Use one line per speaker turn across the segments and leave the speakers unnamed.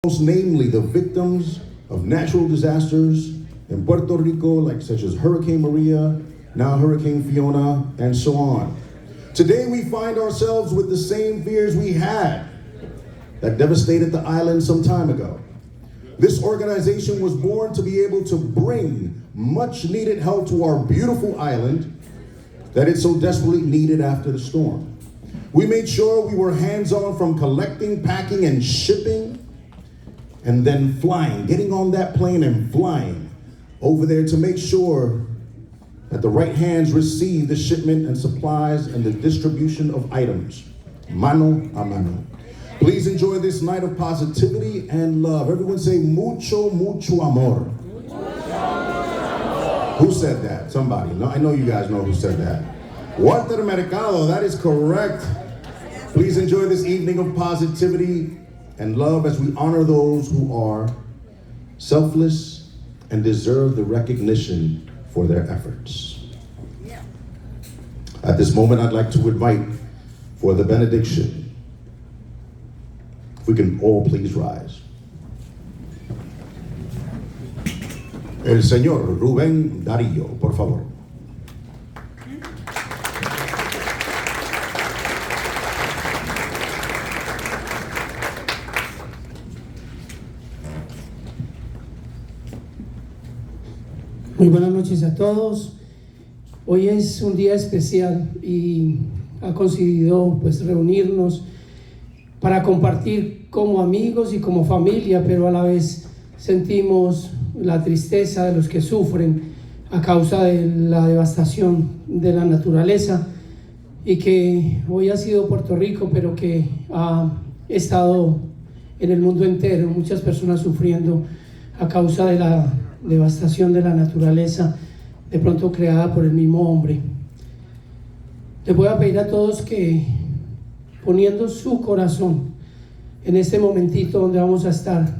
most namely the victims of natural disasters in Puerto Rico, such as Hurricane Maria, now Hurricane Fiona, and so on. Today we find ourselves with the same fears we had that devastated the island some time ago. This organization was born to be able to bring much needed help to our beautiful island that it so desperately needed after the storm. We made sure we were hands-on from collecting, packing, and shipping, and then flying, getting on that plane and flying over there to make sure that the right hands receive the shipment and supplies and the distribution of items, mano a mano. Please enjoy this night of positivity and love. Everyone say mucho, mucho amor. Who said that? Somebody. No, I know you guys know who said that. Walter Mercado, that is correct. Please enjoy this evening of positivity and love as we honor those who are selfless and deserve the recognition for their efforts. At this moment, I'd like to invite for the benediction. If we can all please rise. El señor Rubén Darío, por favor.
Muy buenas noches a todos. Hoy es un día especial y ha coincidido reunirnos para compartir como amigos y como familia, pero a la vez sentimos la tristeza de los que sufren a causa de la devastación de la naturaleza y que hoy ha sido Puerto Rico, pero que ha estado en el mundo entero, muchas personas sufriendo a causa de la devastación de la naturaleza, de pronto creada por el mismo hombre. Les voy a pedir a todos que, poniendo su corazón en este momentito donde vamos a estar,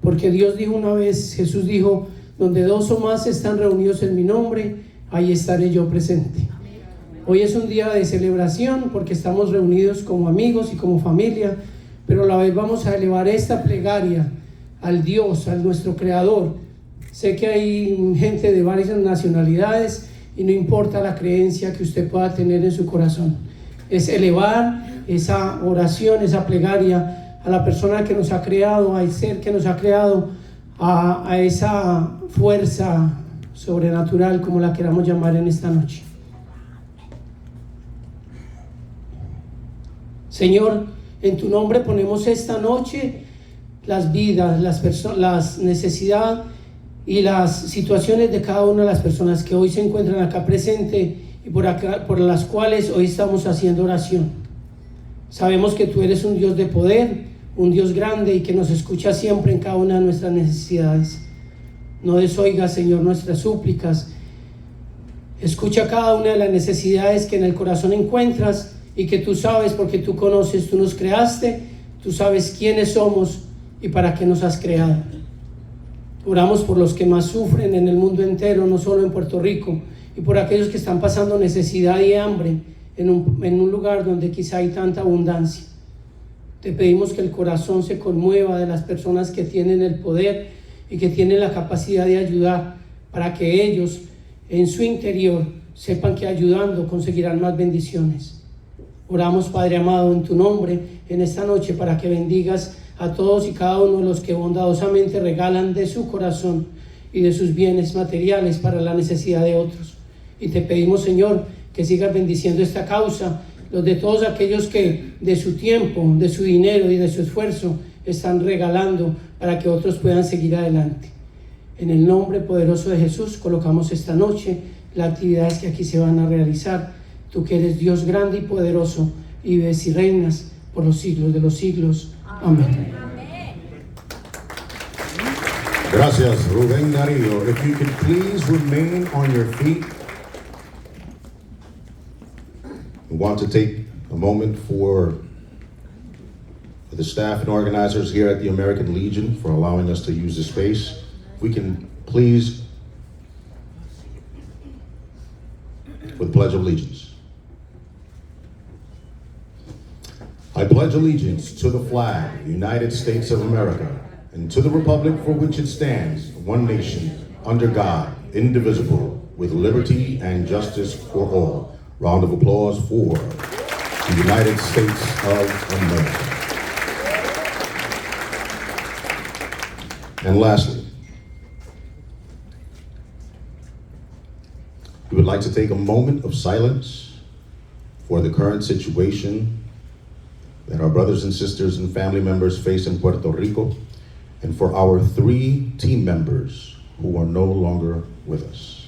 porque Dios dijo una vez, Jesús dijo, donde dos o más están reunidos en mi nombre, ahí estaré yo presente. Hoy es un día de celebración porque estamos reunidos como amigos y como familia, pero a la vez vamos a elevar esta plegaria al Dios, al nuestro Creador. Sé que hay gente de varias nacionalidades y no importa la creencia que usted pueda tener en su corazón. Es elevar esa oración, esa plegaria a la persona que nos ha creado, al ser que nos ha creado, a esa fuerza sobrenatural, como la queramos llamar en esta noche. Señor, en tu nombre ponemos esta noche las vidas, las necesidades y las situaciones de cada una de las personas que hoy se encuentran acá presentes y por las cuales hoy estamos haciendo oración. Sabemos que tú eres un Dios de poder, un Dios grande y que nos escucha siempre en cada una de nuestras necesidades. No desoigas, Señor, nuestras súplicas. Escucha cada una de las necesidades que en el corazón encuentras y que tú sabes porque tú conoces, tú nos creaste, tú sabes quiénes somos y para qué nos has creado. Oramos por los que más sufren en el mundo entero, no solo en Puerto Rico, y por aquellos que están pasando necesidad y hambre en un lugar donde quizá hay tanta abundancia. Te pedimos que el corazón se conmueva de las personas que tienen el poder y que tienen la capacidad de ayudar, para que ellos en su interior sepan que ayudando conseguirán más bendiciones. Oramos, Padre amado, en tu nombre en esta noche para que bendigas a todos y cada uno de los que bondadosamente regalan de su corazón y de sus bienes materiales para la necesidad de otros. Y te pedimos, Señor, que sigas bendiciendo esta causa, los de todos aquellos que de su tiempo, de su dinero y de su esfuerzo están regalando para que otros puedan seguir adelante. En el nombre poderoso de Jesús colocamos esta noche las actividades que aquí se van a realizar. Tú que eres Dios grande y poderoso y vives y reinas por los siglos de los siglos. Amén.
Gracias, Rubén Darío. If you could please remain on your feet. We want to take a moment for the staff and organizers here at the American Legion for allowing us to use the space. If we can please, with the Pledge of Allegiance. I pledge allegiance to the flag of the United States of America and to the republic for which it stands, one nation, under God, indivisible, with liberty and justice for all. Round of applause for the United States of America. And lastly, we would like to take a moment of silence for the current situation that our brothers and sisters and family members face in Puerto Rico, and for our 3 team members who are no longer with us.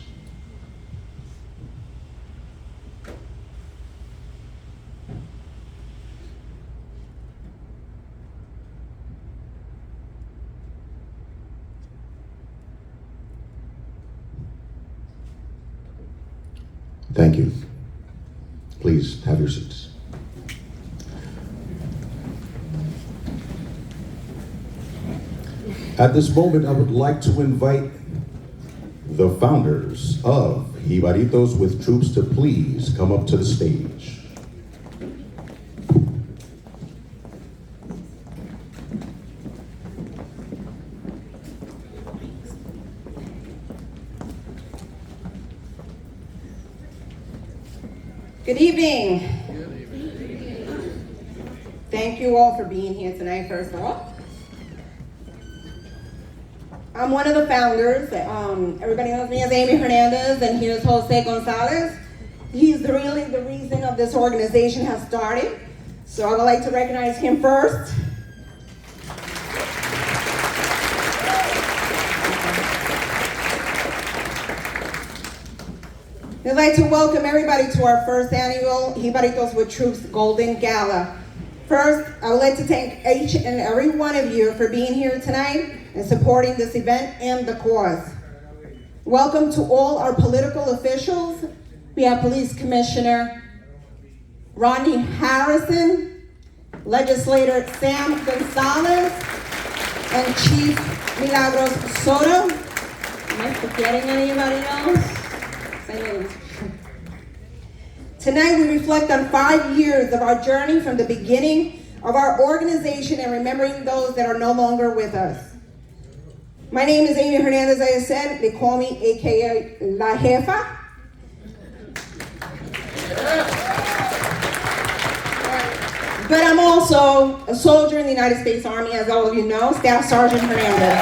Thank you. Please have your seats. At this moment, I would like to invite the founders of Jibaritos with Troops to please come up to the stage.
Good evening. Thank you all for being here tonight, first of all. I'm one of the founders. Everybody knows me as Amy Hernandez, and here's Jose Gonzalez. He's really the reason of this organization has started. So I would like to recognize him first. I'd like to welcome everybody to our first annual Jibaritos with Troops Golden Gala. First, I would like to thank each and every one of you for being here tonight and supporting this event and the cause. Welcome to all our political officials. We have Police Commissioner Rodney Harrison, Legislator Sam Gonzalez, and Chief Milagros Soto. Am I forgetting anybody else? Tonight we reflect on 5 years of our journey from the beginning of our organization and remembering those that are no longer with us. My name is Amy Hernandez, as I said. They call me AKA La Jefa. But I'm also a soldier in the United States Army, as all of you know, Staff Sergeant Hernandez.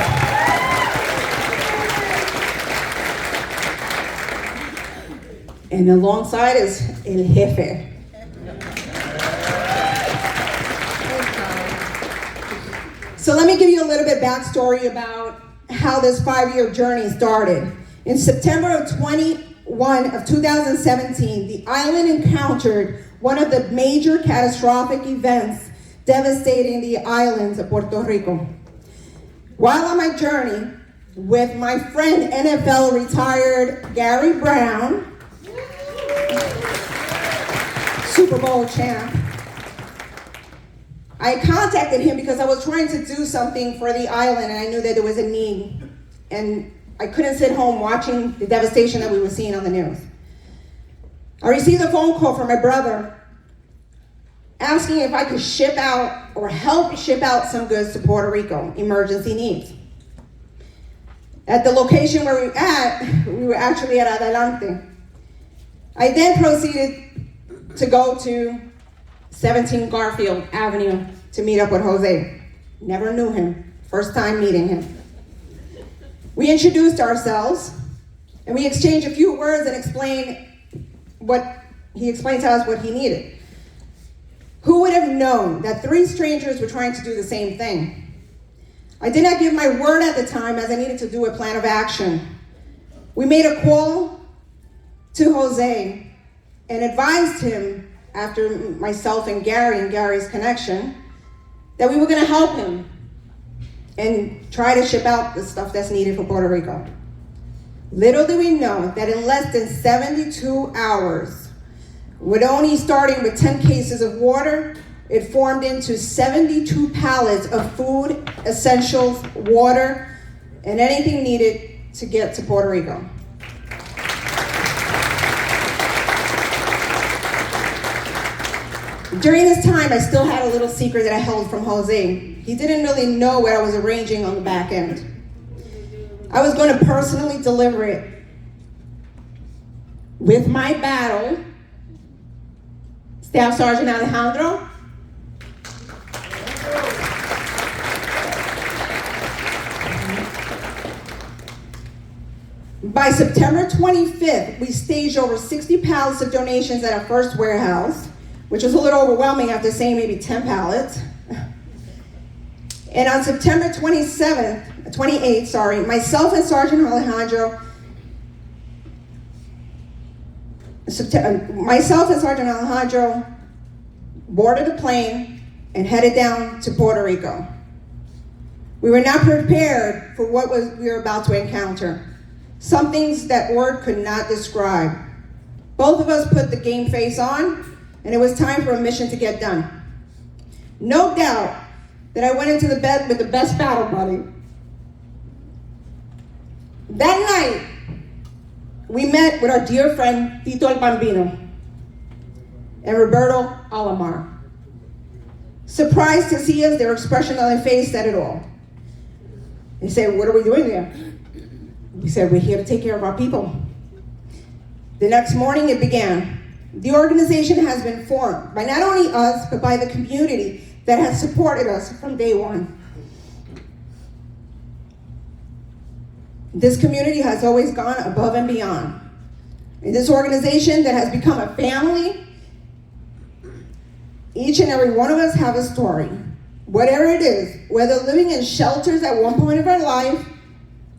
And alongside is El Jefe. So let me give you a little bit backstory about how this 5-year journey started. In September of 2017, the island encountered one of the major catastrophic events devastating the islands of Puerto Rico. While on my journey with my friend NFL retired Gary Brown, Super Bowl champ, I contacted him because I was trying to do something for the island and I knew that there was a need. And I couldn't sit home watching the devastation that we were seeing on the news. I received a phone call from my brother asking if I could ship out or help ship out some goods to Puerto Rico, emergency needs. At the location where we were actually at Adelante. I then proceeded to go to 17 Garfield Avenue to meet up with Jose. Never knew him, first time meeting him. We introduced ourselves and we exchanged a few words and he explained to us what he needed. Who would have known that 3 strangers were trying to do the same thing? I did not give my word at the time as I needed to do a plan of action. We made a call to Jose and advised him, after myself and Gary's connection, that we were gonna help him and try to ship out the stuff that's needed for Puerto Rico. Little do we know that in less than 72 hours, with only starting with 10 cases of water, it formed into 72 pallets of food, essentials, water, and anything needed to get to Puerto Rico. During this time, I still had a little secret that I held from Jose. He didn't really know what I was arranging on the back end. I was going to personally deliver it with my battle, Staff Sergeant Alejandro, by September 25th, we staged over 60 pallets of donations at our first warehouse, which was a little overwhelming after saying maybe 10 pallets. And on September 28th, myself and Sergeant Alejandro boarded a plane and headed down to Puerto Rico. We were not prepared for what we were about to encounter. Some things that word could not describe. Both of us put the game face on, and it was time for a mission to get done. No doubt that I went into the bed with the best battle buddy. That night, we met with our dear friend Tito el Bambino and Roberto Alamar. Surprised to see us, their expression on their face said it all. They said, "What are we doing there?" We said, "We're here to take care of our people." The next morning it began. The organization has been formed by not only us, but by the community that has supported us from day one. This community has always gone above and beyond. In this organization that has become a family, each and every one of us have a story. Whatever it is, whether living in shelters at one point of our life,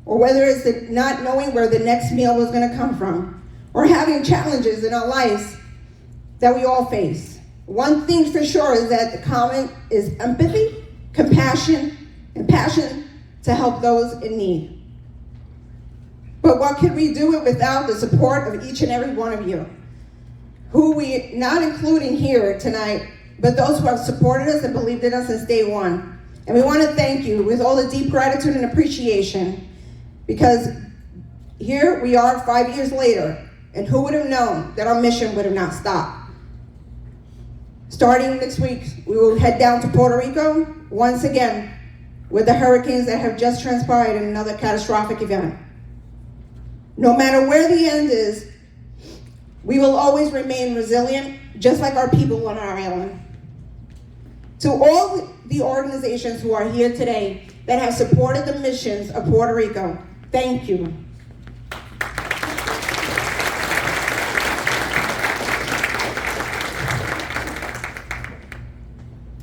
or whether it's the not knowing where the next meal was going to come from, or having challenges in our lives that we all face. One thing for sure is that the common is empathy, compassion, and passion to help those in need. But what could we do it without the support of each and every one of you, who we, not including here tonight, but those who have supported us and believed in us since day one. And we want to thank you with all the deep gratitude and appreciation, because here we are 5 years later, and who would have known that our mission would have not stopped. Starting next week, we will head down to Puerto Rico once again with the hurricanes that have just transpired in another catastrophic event. No matter where the end is, we will always remain resilient, just like our people on our island. To all the organizations who are here today that have supported the missions of Puerto Rico, thank you.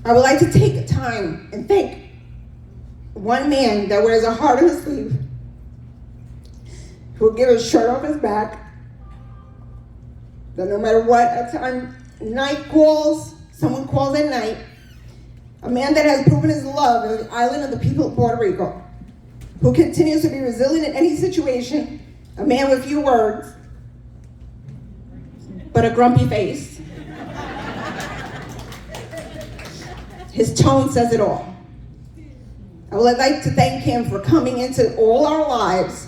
I would like to take time and thank one man that wears a heart on his sleeve, who will give his shirt off his back, that no matter what, at time night calls, someone calls at night, a man that has proven his love of the island of the people of Puerto Rico, who continues to be resilient in any situation, a man with few words, but a grumpy face. His tone says it all. I would like to thank him for coming into all our lives,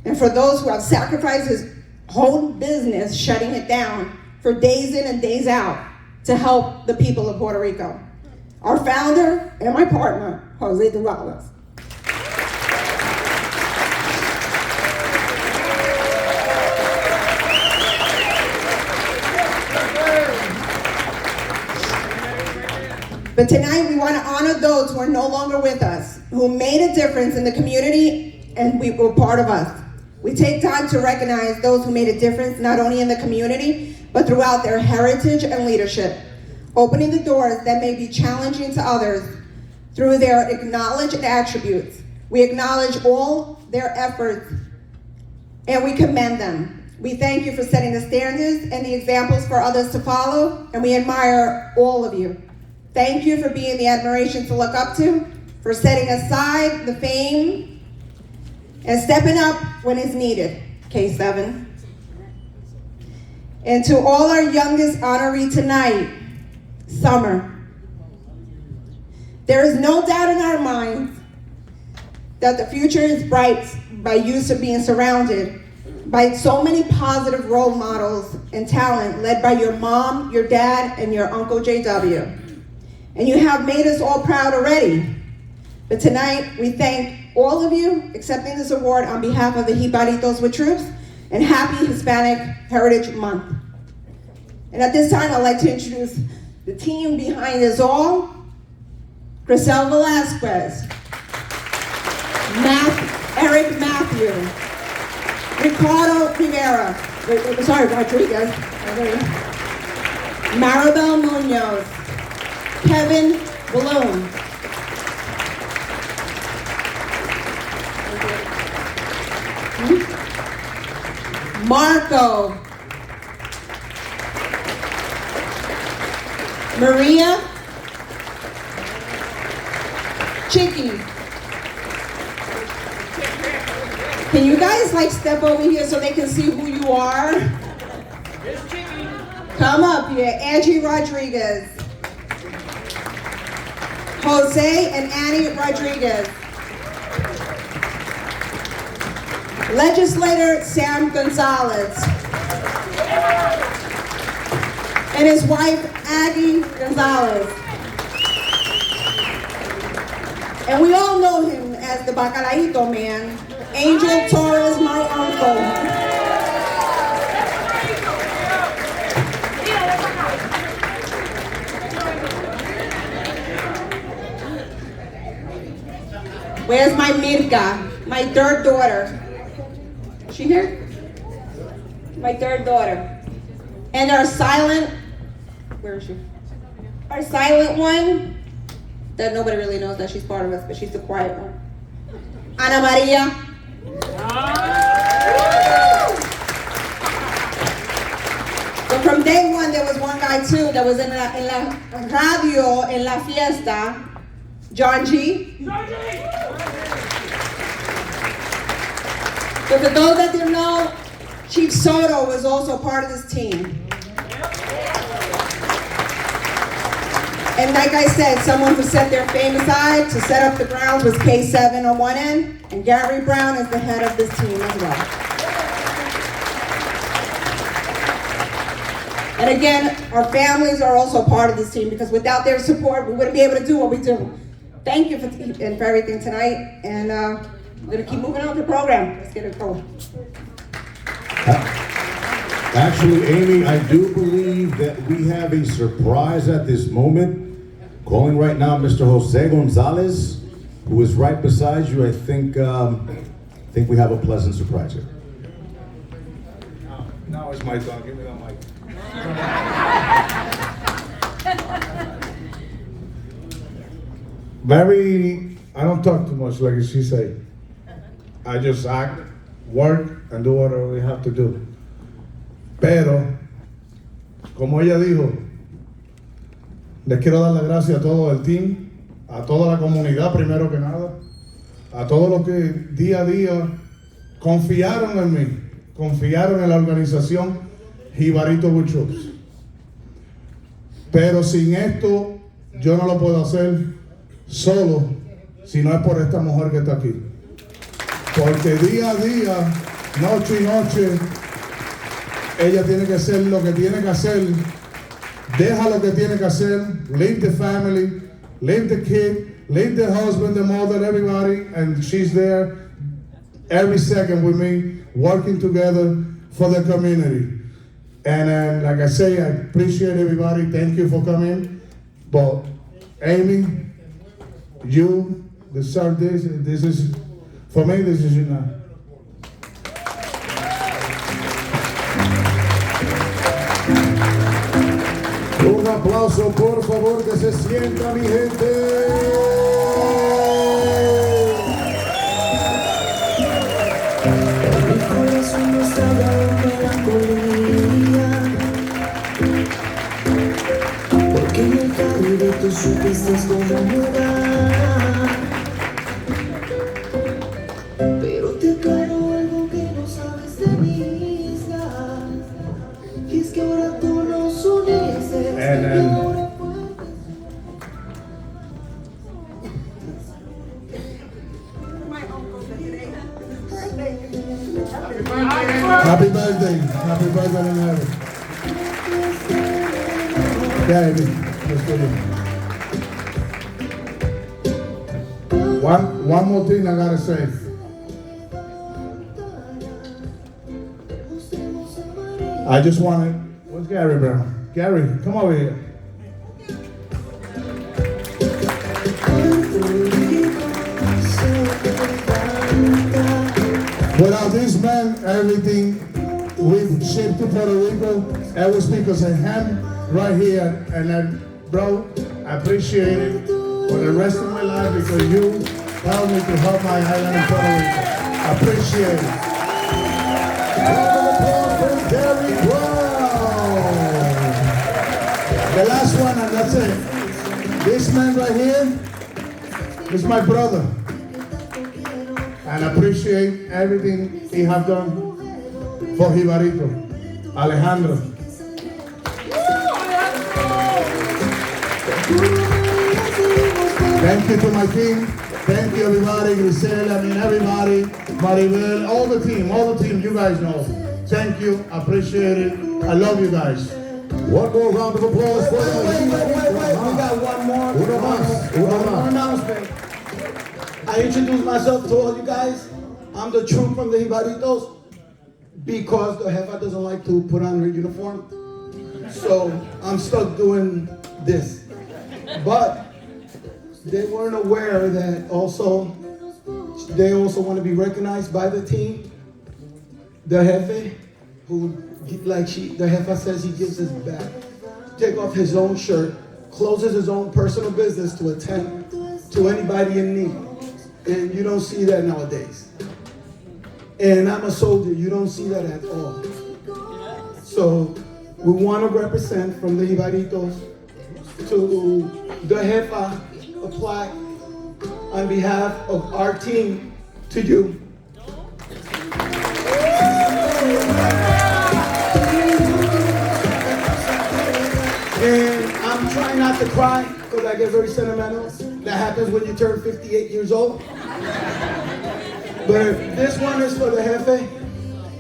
and for those who have sacrificed his whole business, shutting it down for days in and days out to help the people of Puerto Rico. Our founder and my partner, Jose Durales. But tonight we want to honor those who are no longer with us, who made a difference in the community and we were part of us. We take time to recognize those who made a difference not only in the community, but throughout their heritage and leadership, opening the doors that may be challenging to others through their acknowledged attributes. We acknowledge all their efforts and we commend them. We thank you for setting the standards and the examples for others to follow, and we admire all of you. Thank you for being the admiration to look up to, for setting aside the fame and stepping up when it's needed, K7. And to all our youngest honoree tonight, Summer. There is no doubt in our minds that the future is bright by you being surrounded by so many positive role models and talent led by your mom, your dad, and your Uncle JW. And you have made us all proud already. But tonight, we thank all of you accepting this award on behalf of the Jibaritos with Truth, and happy Hispanic Heritage Month. And at this time, I'd like to introduce the team behind us all. Grisel Velasquez, Eric Matthew, Ricardo Rivera, Rodriguez, Maribel Munoz, Kevin Balloon, Marco, Maria, Chicky. Can you guys step over here so they can see who you are? Come up here, Angie Rodriguez, Jose and Annie Rodriguez, Legislator Sam Gonzalez, and his wife Aggie Gonzalez. And we all know him as the Bacalaito Man, Angel Torres, my uncle. Where's my Mirka, my third daughter? Is she here? My third daughter. And our silent, where is she? Our silent one, that nobody really knows that she's part of us, but she's the quiet one. Ana Maria. But from day one, there was one guy too that was in la radio, en la fiesta, John G. But for those that didn't know, Chief Soto was also part of this team. And like I said, someone who set their fame aside to set up the grounds was K7 on one end, and Gary Brown is the head of this team as well. And again, our families are also part of this team, because without their support, we wouldn't be able to do what we do. Thank you for everything tonight, and we're gonna keep moving on with the program. Let's get it going.
Actually, Amy, I do believe that we have a surprise at this moment. Calling right now, Mr. Jose Gonzalez, who is right beside you. I think we have a pleasant surprise here.
Now it's my turn. Give me the mic. I don't talk too much, like she said. I just act, work, and do whatever we have to do. Pero, como ella dijo, les quiero dar las gracias a todo el team, a toda la comunidad primero que nada, a todos los que día a día confiaron en mí, confiaron en la organización Jibaritos with Truth. Pero sin esto, yo no lo puedo hacer solo, si no es por esta mujer que está aquí. Porque día a día, noche y noche, ella tiene que hacer lo que tiene que hacer, deja lo que tiene que hacer, leave the family, leave the kid, leave the husband, the mother, everybody, and she's there every second with me, working together for the community. And like I say, I appreciate everybody. Thank you for coming. But Amy, you deserve this. This is, for me, this is your night.
Un aplauso, por favor, que se sienta, mi gente.
Mi corazón no está dando melancolía, porque en el Caribe tú supiste cómo jugar. Pero te aclaro algo que no sabes de mí, y es que ahora tú nos unes.
Happy birthday. Happy birthday in heaven. Baby, let's do it. One more thing I gotta say. I just wanted, where's Gary Brown? Gary, come over here. Without this man, everything we've shipped to Puerto Rico, it was because of him right here. And then, bro, I appreciate it for the rest of my life because you helped me to help my island in Puerto Rico. I appreciate it. Gary Brown. The last one, and that's it. This man right here is my brother. And I appreciate everything he have done for Jibarito. Alejandro. Thank you to my team. Thank you everybody, Grisel, everybody, Maribel, all the team, you guys know. Thank you, appreciate it. I love you guys.
One more round of applause for
Wait, we got one more announcement. I introduce myself to all you guys. I'm the troop from the Jibaritos because the Jefa doesn't like to put on her uniform. So I'm stuck doing this. But they weren't aware that they also want to be recognized by the team. The Jefe, the Jefa says he gives his back. Take off his own shirt, closes his own personal business to attend to anybody in need. And you don't see that nowadays. And I'm a soldier, you don't see that at all. So we want to represent from the Jibaritos to the Jefa a plaque on behalf of our team to you. And I'm trying not to cry because I get very sentimental. That happens when you turn 58 years old. But this one is for the Jefe.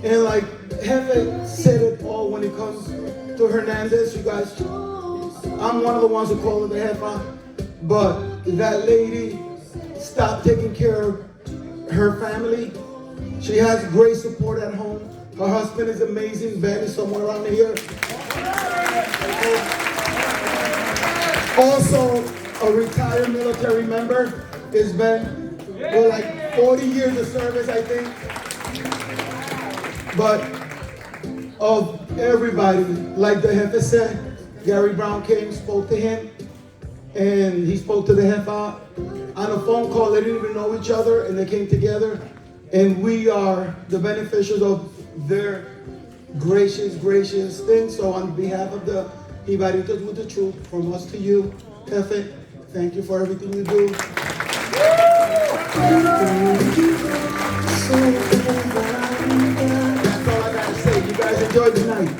And like Jefe said it all when it comes to Hernandez, you guys. I'm one of the ones who call her the Jefa. But that lady stopped taking care of her family. She has great support at home. Her husband is amazing. Ben is somewhere around here. Also, a retired military member is Ben, for like 40 years of service, I think. But of everybody, like the Jefe said, Gary Brown came, spoke to him, and he spoke to the Jefa on a phone call. They didn't even know each other, and they came together. And we are the beneficiaries of their gracious thing. So on behalf of the Jibaritos with the troop, from us to you, Jefe, thank you for everything you do. That's all I gotta say. You guys enjoy the night.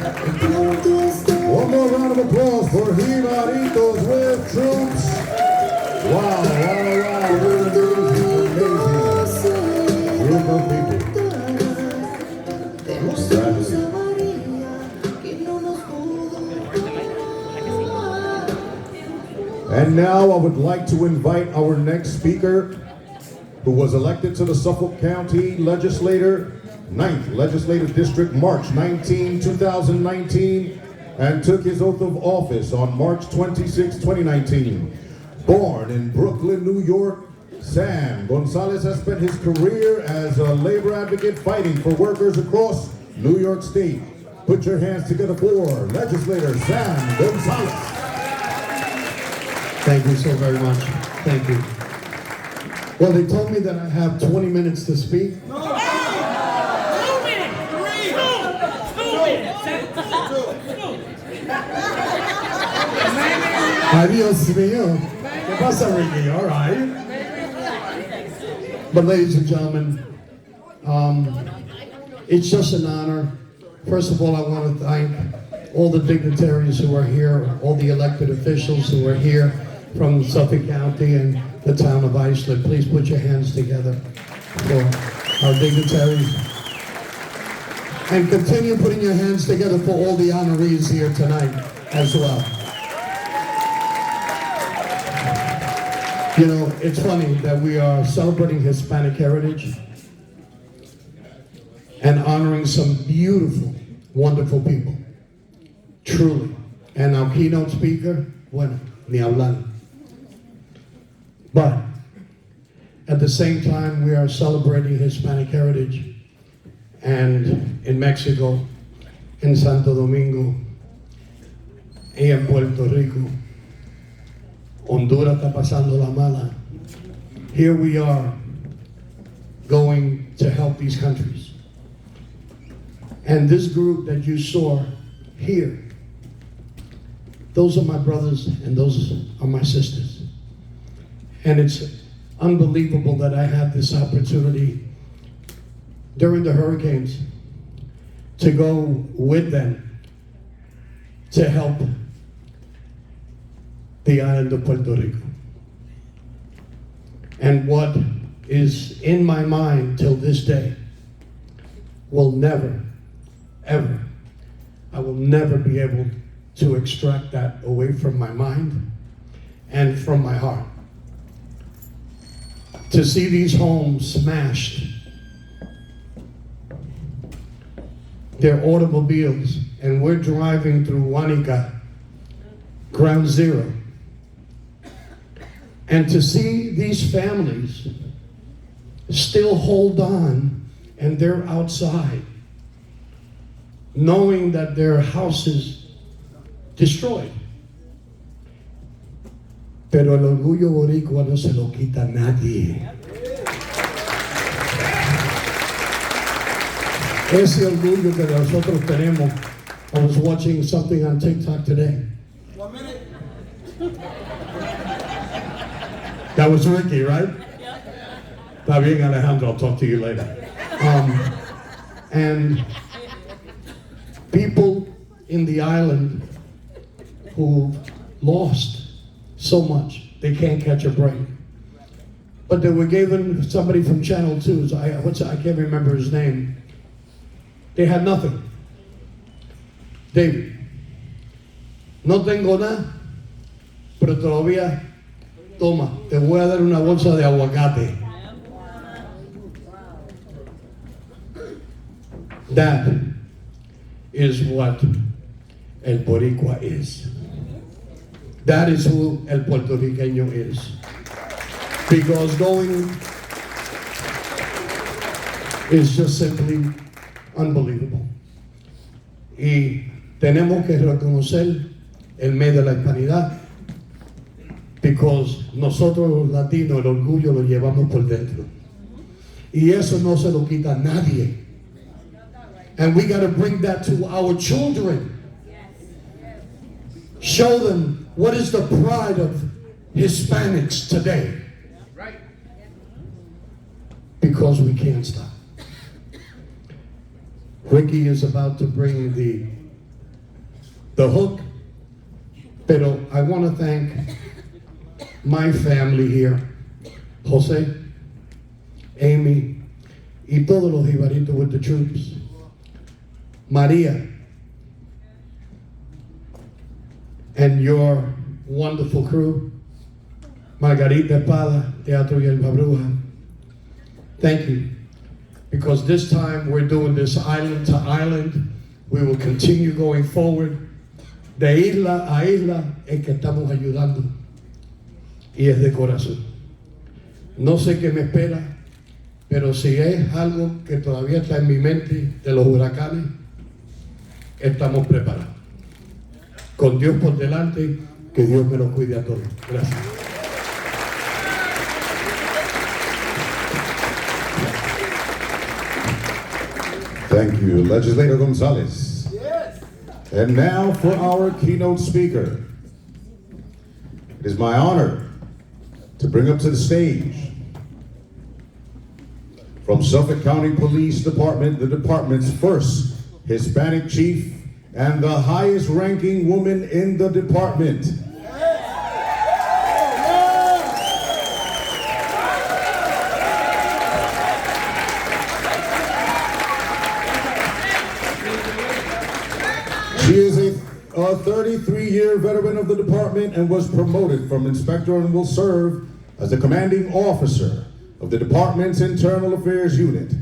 One more round of applause for Jibaritos with troops. Wow. We're amazing. Beautiful people. And now I would like to invite our next speaker, who was elected to the Suffolk County Legislature, 9th Legislative District, March 19, 2019, and took his oath of office on March 26, 2019. Born in Brooklyn, New York, Sam Gonzalez has spent his career as a labor advocate fighting for workers across New York State. Put your hands together for Legislator Sam Gonzalez.
Thank you so very much. Thank you. Well, they told me that I have 20 minutes to speak. Adios mío. ¿Qué pasa, Ricky? All right. But ladies and gentlemen, it's just an honor. First of all, I want to thank all the dignitaries who are here, all the elected officials who are here from Suffolk County and the town of Islip. Please put your hands together for our dignitaries. And continue putting your hands together for all the honorees here tonight as well. You know, it's funny that we are celebrating Hispanic heritage and honoring some beautiful, wonderful people. Truly. And our keynote speaker, bueno, ni hablar. But at the same time, we are celebrating Hispanic heritage. And in Mexico, in Santo Domingo, y en Puerto Rico, Honduras está pasando la mala. Here we are going to help these countries. And this group that you saw here, those are my brothers and those are my sisters. And it's unbelievable that I had this opportunity during the hurricanes to go with them to help the island of Puerto Rico. And what is in my mind till this day will never, ever, I will never be able to extract that away from my mind and from my heart. To see these homes smashed, their automobiles, and we're driving through Huánica, ground zero. And to see these families still hold on and they're outside, knowing that their house is destroyed. Pero el orgullo boricua no se lo quita nadie. Ese orgullo que nosotros tenemos. I was watching something on TikTok today.
1 minute.
That was Ricky, right? Está bien, Alejandro, I'll talk to you later. And people in the island who lost so much, they can't catch a break. But they were given somebody from Channel 2, I can't remember his name. They had nothing. David, no tengo nada, pero todavía, toma, te voy a dar una bolsa de aguacate. That is what el boricua is. That is who el puertorriqueño is. Because going is just simply unbelievable. Y tenemos que reconocer el mes de la hispanidad, because nosotros los latinos el orgullo lo llevamos por dentro. Y eso no se lo quita a nadie. And we got to bring that to our children. Show them what is the pride of Hispanics today. Because we can't stop. Ricky is about to bring the hook, pero I want to thank my family here, Jose, Amy, y todos los Jibaritos with the troops, Maria, and your wonderful crew, Margarita Espada, Teatro Yerba Bruja. Thank you. Because this time we're doing this island to island. We will continue going forward. De isla a isla es que estamos ayudando. Y es de corazón. No sé qué me espera, pero si es algo que todavía está en mi mente de los huracanes, estamos preparados. Con Dios por delante, que Dios me lo cuide a todos. Gracias.
Thank you, Legislator Gonzalez.
Yes.
And now for our keynote speaker. It is my honor to bring up to the stage from Suffolk County Police Department, the department's first Hispanic chief and the highest ranking woman in the department. He is a 33-year veteran of the department and was promoted from inspector and will serve as the commanding officer of the department's internal affairs unit.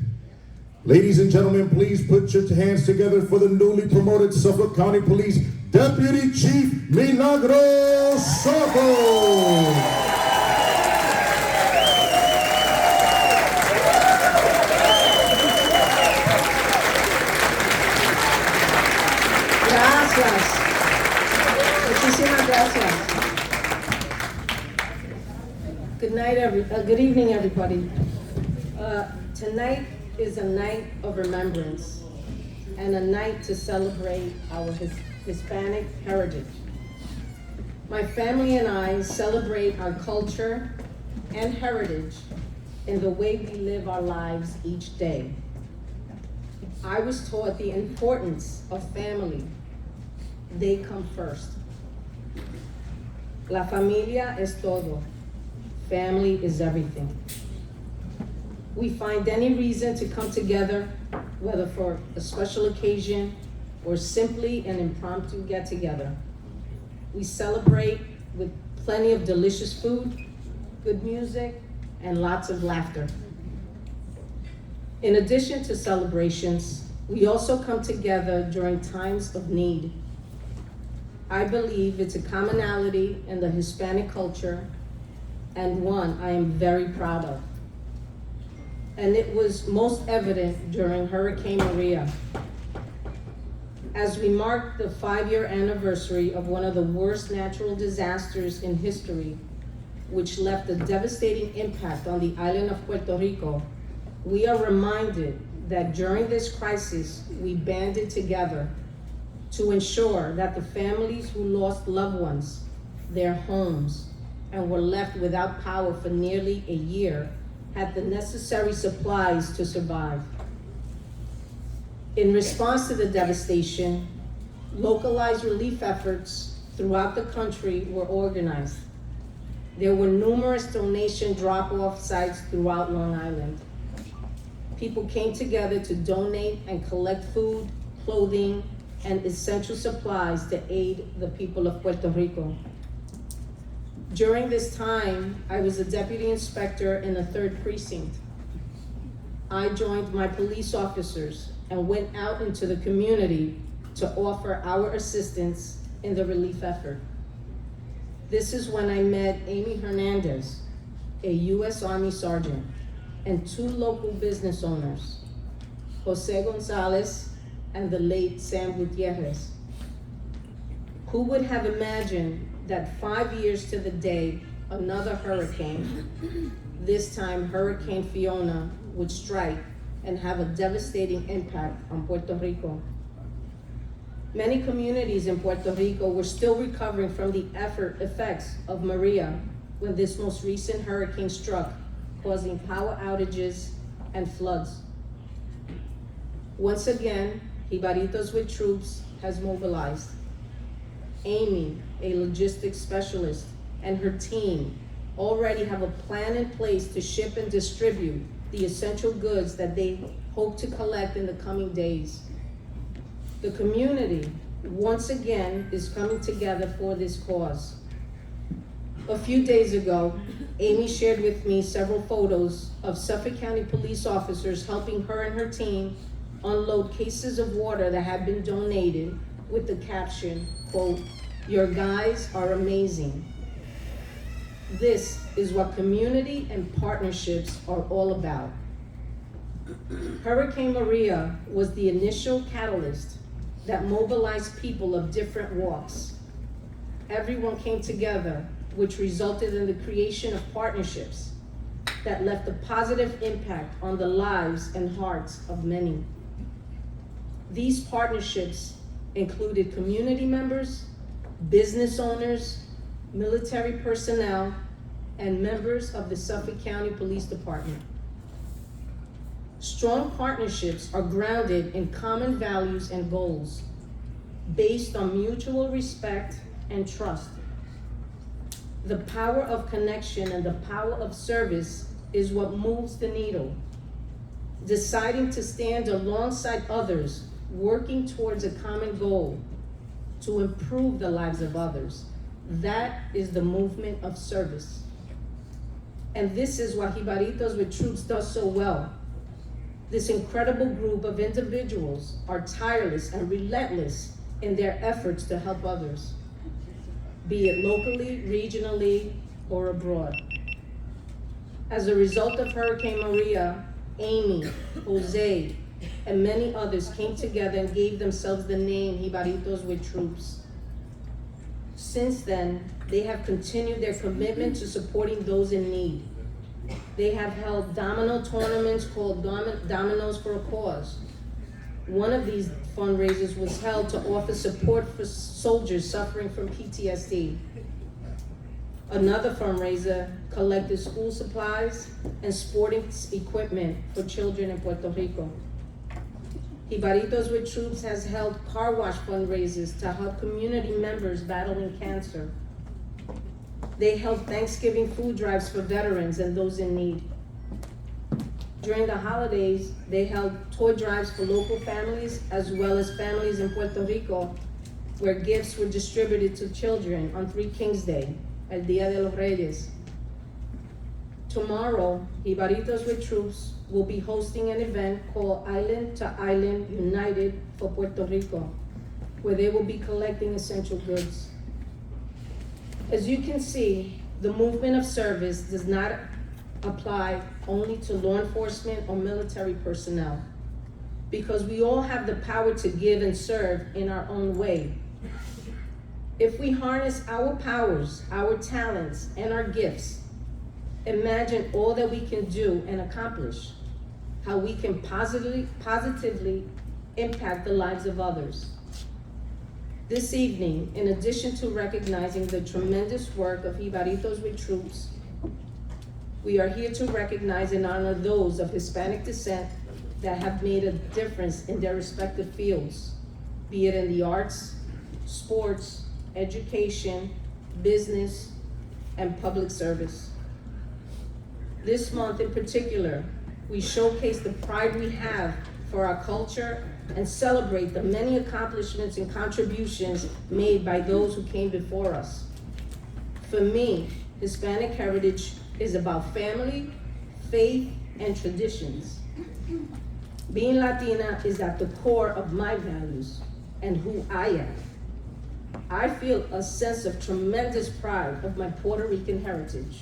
Ladies and gentlemen, please put your hands together for the newly promoted Suffolk County Police Deputy Chief Milagro Soto.
Muchísimas gracias. Good evening, everybody. Tonight is a night of remembrance and a night to celebrate our Hispanic heritage. My family and I celebrate our culture and heritage in the way we live our lives each day. I was taught the importance of family. They come first. La familia es todo. Family is everything. We find any reason to come together, whether for a special occasion or simply an impromptu get-together. We celebrate with plenty of delicious food, good music, and lots of laughter. In addition to celebrations, we also come together during times of need. I believe it's a commonality in the Hispanic culture and one I am very proud of. And it was most evident during Hurricane Maria. As we mark the 5-year anniversary of one of the worst natural disasters in history, which left a devastating impact on the island of Puerto Rico, we are reminded that during this crisis, we banded together to ensure that the families who lost loved ones, their homes, and were left without power for nearly a year had the necessary supplies to survive. In response to the devastation, localized relief efforts throughout the country were organized. There were numerous donation drop-off sites throughout Long Island. People came together to donate and collect food, clothing, and essential supplies to aid the people of Puerto Rico. During this time, I was a deputy inspector in the 3rd Precinct. I joined my police officers and went out into the community to offer our assistance in the relief effort. This is when I met Amy Hernandez, a U.S. Army sergeant, and 2 local business owners, Jose Gonzalez and the late Sam Gutierrez. Who would have imagined that 5 years to the day, another hurricane, this time Hurricane Fiona, would strike and have a devastating impact on Puerto Rico. Many communities in Puerto Rico were still recovering from the effects of Maria when this most recent hurricane struck, causing power outages and floods. Once again, Jibaritos with troops has mobilized. Amy, a logistics specialist, and her team already have a plan in place to ship and distribute the essential goods that they hope to collect in the coming days. The community, once again, is coming together for this cause. A few days ago, Amy shared with me several photos of Suffolk County police officers helping her and her team unload cases of water that had been donated with the caption, quote, "Your guys are amazing." This is what community and partnerships are all about. Hurricane Maria was the initial catalyst that mobilized people of different walks. Everyone came together, which resulted in the creation of partnerships that left a positive impact on the lives and hearts of many. These partnerships included community members, business owners, military personnel, and members of the Suffolk County Police Department. Strong partnerships are grounded in common values and goals, based on mutual respect and trust. The power of connection and the power of service is what moves the needle. Deciding to stand alongside others, working towards a common goal, to improve the lives of others. That is the movement of service. And this is what Jibaritos with Troops does so well. This incredible group of individuals are tireless and relentless in their efforts to help others, be it locally, regionally, or abroad. As a result of Hurricane Maria, Amy, Jose, and many others came together and gave themselves the name Jibaritos with Troops. Since then, they have continued their commitment to supporting those in need. They have held domino tournaments called Dominoes for a Cause. One of these fundraisers was held to offer support for soldiers suffering from PTSD. Another fundraiser collected school supplies and sporting equipment for children in Puerto Rico. Jibaritos with Troops has held car wash fundraisers to help community members battling cancer. They held Thanksgiving food drives for veterans and those in need. During the holidays, they held toy drives for local families as well as families in Puerto Rico, where gifts were distributed to children on Three Kings Day, El Día de los Reyes. Tomorrow, Jibaritos with Troops will be hosting an event called Island to Island United for Puerto Rico, where they will be collecting essential goods. As you can see, the movement of service does not apply only to law enforcement or military personnel, because we all have the power to give and serve in our own way. If we harness our powers, our talents, and our gifts, imagine all that we can do and accomplish, how we can positively impact the lives of others. This evening, in addition to recognizing the tremendous work of Jibaritos with Troops, we are here to recognize and honor those of Hispanic descent that have made a difference in their respective fields, be it in the arts, sports, education, business, and public service. This month in particular, we showcase the pride we have for our culture and celebrate the many accomplishments and contributions made by those who came before us. For me, Hispanic heritage is about family, faith, and traditions. Being Latina is at the core of my values and who I am. I feel a sense of tremendous pride of my Puerto Rican heritage.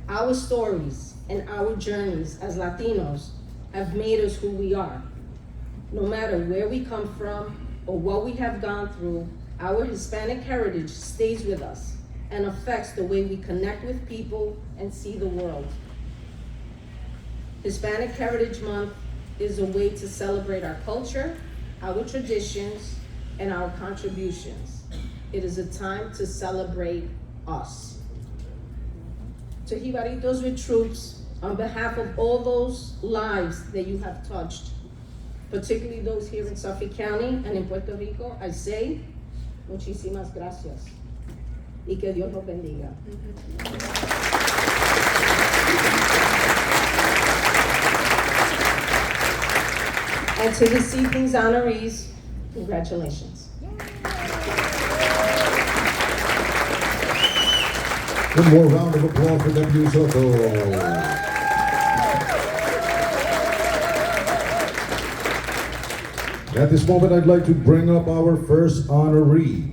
Our stories and our journeys as Latinos have made us who we are. No matter where we come from or what we have gone through, our Hispanic heritage stays with us and affects the way we connect with people and see the world. Hispanic Heritage Month is a way to celebrate our culture, our traditions, and our contributions. It is a time to celebrate us. To Jibaritos with Troops, on behalf of all those lives that you have touched, particularly those here in Suffolk County and in Puerto Rico, I say, muchísimas gracias. Y que Dios los bendiga. And to this evening's honorees, congratulations.
One more round of applause for W. Soto. At this moment, I'd like to bring up our first honoree.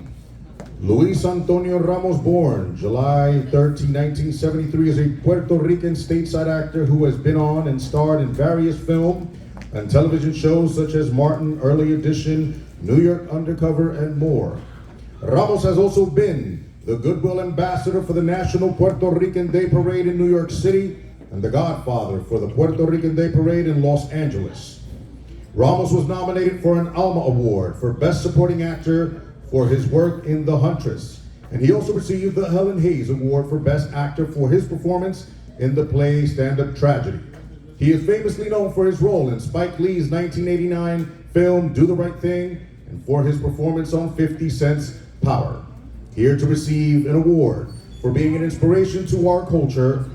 Luis Antonio Ramos, born July 13, 1973, is a Puerto Rican stateside actor who has been on and starred in various film and television shows such as Martin, Early Edition, New York Undercover, and more. Ramos has also been the Goodwill Ambassador for the National Puerto Rican Day Parade in New York City and the Godfather for the Puerto Rican Day Parade in Los Angeles. Ramos was nominated for an Alma Award for Best Supporting Actor for his work in The Huntress, and he also received the Helen Hayes Award for Best Actor for his performance in the play Stand-Up Tragedy. He is famously known for his role in Spike Lee's 1989 film Do the Right Thing and for his performance on 50 Cent's Power. Here to receive an award for being an inspiration to our culture,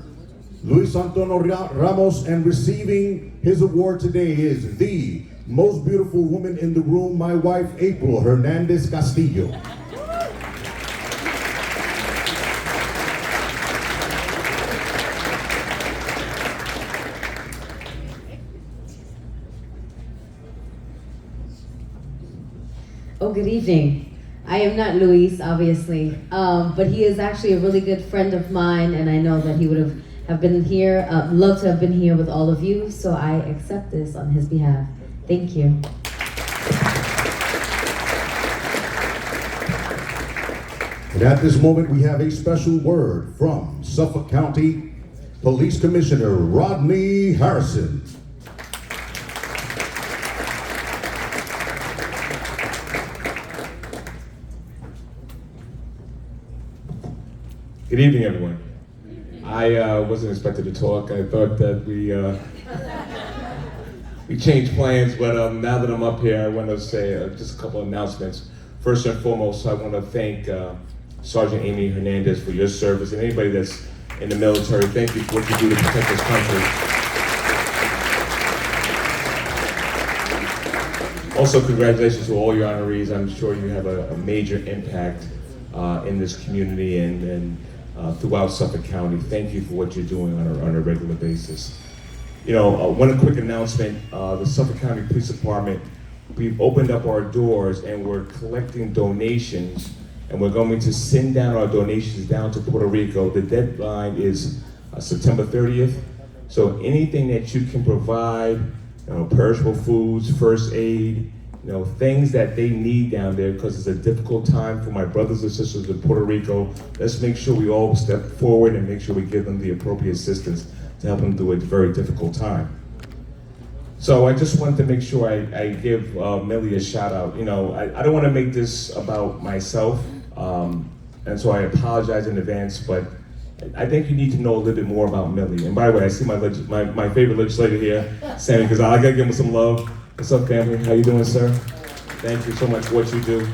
Luis Antonio Ramos, and receiving his award today is the most beautiful woman in the room, my wife, April Hernandez Castillo.
Oh, good evening. I am not Luis, obviously, but he is actually a really good friend of mine, and I know that he would have been here, loved to have been here with all of you, so I accept this on his behalf. Thank you.
And at this moment, we have a special word from Suffolk County Police Commissioner Rodney Harrison.
Good evening, everyone. I wasn't expected to talk. I thought that we changed plans, but now that I'm up here, I want to say just a couple of announcements. First and foremost, I want to thank Sergeant Amy Hernandez for your service, and anybody that's in the military, thank you for what you do to protect this country. Also, congratulations to all your honorees. I'm sure you have a major impact in this community and throughout Suffolk County. Thank you for what you're doing on a regular basis. You know, one quick announcement, the Suffolk County Police Department, we've opened up our doors and we're collecting donations, and we're going to send down our donations down to Puerto Rico. The deadline is September 30th. So anything that you can provide, you know, perishable foods, first aid, you know, things that they need down there, because it's a difficult time for my brothers and sisters in Puerto Rico. Let's make sure we all step forward and make sure we give them the appropriate assistance to help them through a very difficult time. So I just wanted to make sure I give Millie a shout out. You know, I don't want to make this about myself, and so I apologize in advance, but I think you need to know a little bit more about Millie. And by the way, I see my favorite legislator here, Sammy, because I gotta give him some love. What's up, family? How you doing, sir? Thank you so much for what you do.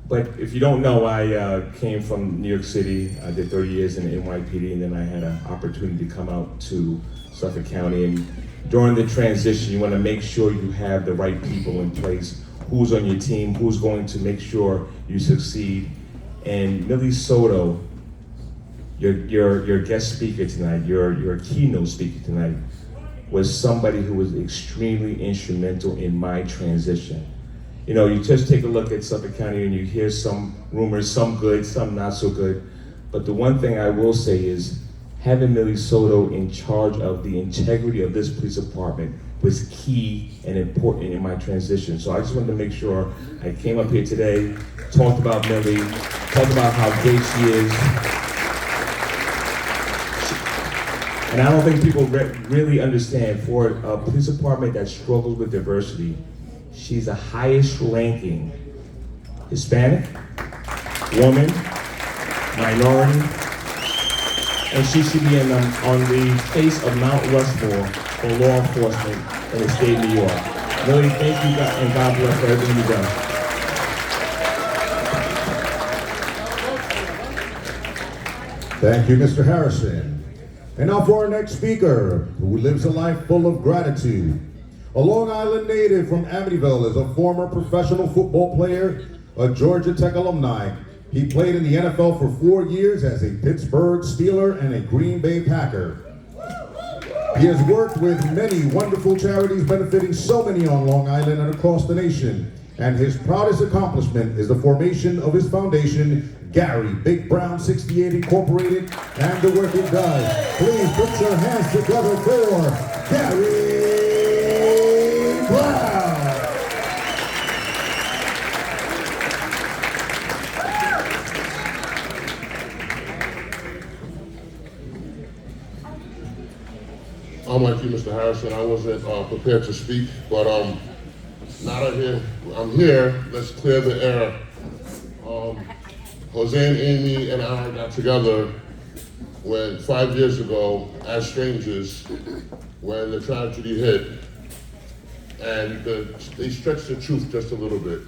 But if you don't know, I came from New York City. I did 30 years in the NYPD, and then I had an opportunity to come out to Suffolk County. And during the transition, you want to make sure you have the right people in place. Who's on your team? Who's going to make sure you succeed? And Millie Soto, your guest speaker tonight, your keynote speaker tonight, was somebody who was extremely instrumental in my transition. You know, you just take a look at Suffolk County and you hear some rumors, some good, some not so good. But the one thing I will say is having Millie Soto in charge of the integrity of this police department was key and important in my transition. So I just wanted to make sure I came up here today, talked about Millie, talked about how great she is. And I don't think people really understand, for a police department that struggles with diversity, she's the highest ranking Hispanic, woman, minority, and she should be on the face of Mount Rushmore for law enforcement in the state of New York. Millie, thank you, and God bless for everything you've done.
Thank you, Mr. Harrison. And now for our next speaker, who lives a life full of gratitude. A Long Island native from Amityville, is a former professional football player, a Georgia Tech alumni. He played in the NFL for 4 years as a Pittsburgh Steeler and a Green Bay Packer. He has worked with many wonderful charities benefiting so many on Long Island and across the nation. And his proudest accomplishment is the formation of his foundation, Gary Big Brown 68 Incorporated, and the work it does. Please put your hands together for Gary Brown.
I'm like you, Mr. Harrison. I wasn't prepared to speak, but now that I'm here, let's clear the air. Jose and Amy and I got together 5 years ago as strangers when the tragedy hit, and they stretched the truth just a little bit.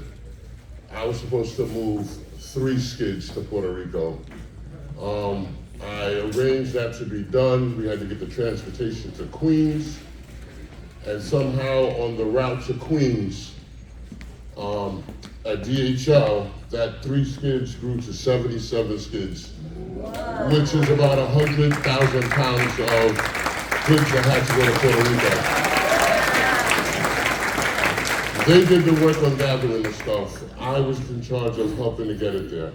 I was supposed to move 3 skids to Puerto Rico. I arranged that to be done. We had to get the transportation to Queens. And somehow on the route to Queens, at DHL, that 3 skids grew to 77 skids, which is about 100,000 pounds of goods that had to go to Puerto Rico. They did the work on gathering the stuff. I was in charge of helping to get it there.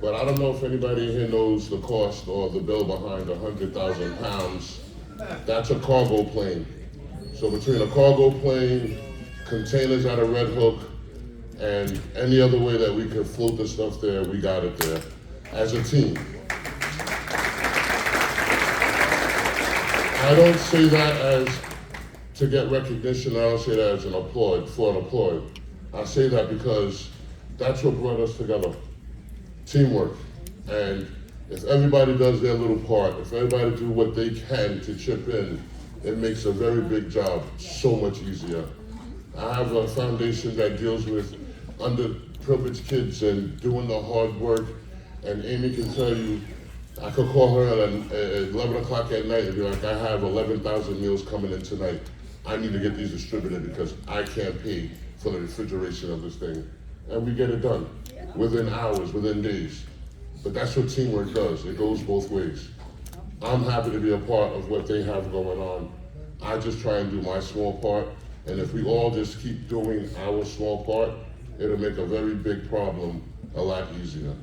But I don't know if anybody here knows the cost or the bill behind 100,000 pounds. That's a cargo plane. So between a cargo plane, containers at a Red Hook, and any other way that we could float the stuff there, we got it there as a team. I don't say that as to get recognition. I don't say that as an applaud. I say that because that's what brought us together. Teamwork. And if everybody does their little part, if everybody do what they can to chip in, it makes a very big job so much easier. I have a foundation that deals with underprivileged kids and doing the hard work. And Amy can tell you, I could call her at 11 o'clock at night and be like, I have 11,000 meals coming in tonight. I need to get these distributed because I can't pay for the refrigeration of this thing. And we get it done within hours, within days. But that's what teamwork does. It goes both ways. I'm happy to be a part of what they have going on. I just try and do my small part. And if we all just keep doing our small part, it'll make a very big problem a lot easier.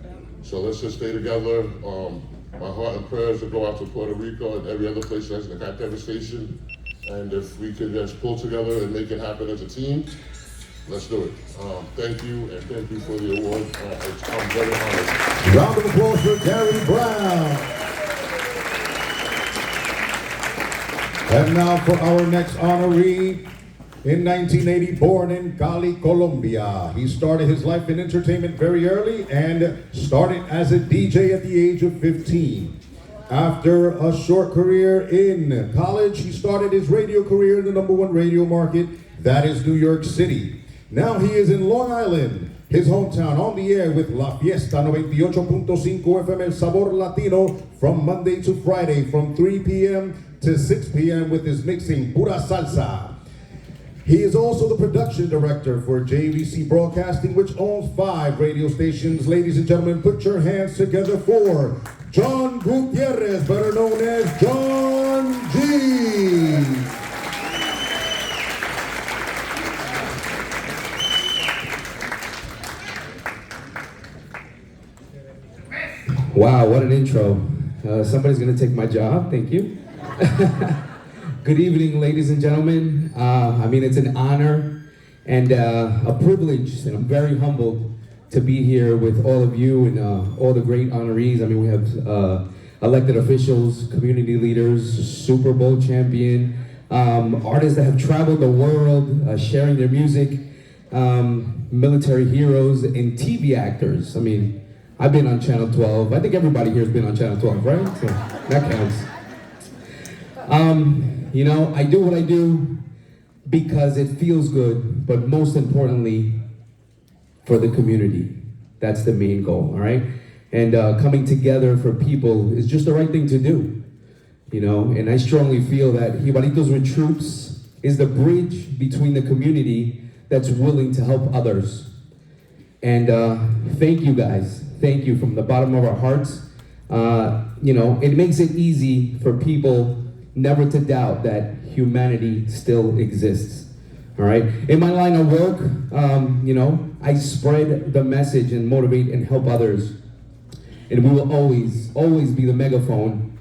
So let's just stay together. My heart and prayers will go out to Puerto Rico and every other place that's got devastation. And if we could just pull together and make it happen as a team, let's do it. Thank you, and thank you for the award. I'm very honored.
Round of applause for Gary Brown. And now for our next honoree. In 1980, born in Cali, Colombia, he started his life in entertainment very early and started as a DJ at the age of 15. After a short career in college, he started his radio career in the #1 radio market, that is New York City. Now he is in Long Island, his hometown, on the air with La Fiesta 98.5 FM El Sabor Latino from Monday to Friday from 3 p.m. to 6 p.m. with his mixing Pura Salsa. He is also the production director for JVC Broadcasting, which owns 5 radio stations. Ladies and gentlemen, put your hands together for John Gutierrez, better known as John G.
Wow, what an intro. Somebody's gonna take my job, thank you. Good evening, ladies and gentlemen. It's an honor and a privilege, and I'm very humbled to be here with all of you and all the great honorees. We have elected officials, community leaders, Super Bowl champion, artists that have traveled the world sharing their music, military heroes, and TV actors. I've been on Channel 12. I think everybody here has been on Channel 12, right? So that counts. I do what I do because it feels good, but most importantly, for the community. That's the main goal, all right? And coming together for people is just the right thing to do, And I strongly feel that Jibaritos with Troops is the bridge between the community that's willing to help others. And thank you guys. Thank you from the bottom of our hearts. It makes it easy for people never to doubt that humanity still exists, all right? In my line of work, I spread the message and motivate and help others. And we will always, always be the megaphone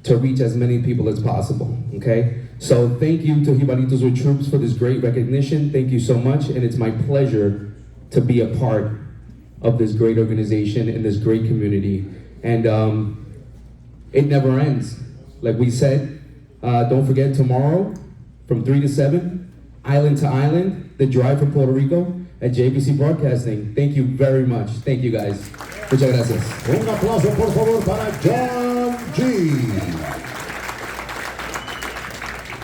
to reach as many people as possible, okay? So thank you to Jibaritos with Troops for this great recognition. Thank you so much, and it's my pleasure to be a part of this great organization and this great community. And it never ends. Like we said, don't forget tomorrow from 3 to 7, island to island, the drive from Puerto Rico at JVC Broadcasting. Thank you very much. Thank you guys. Muchas gracias.
Un aplauso por favor para John G.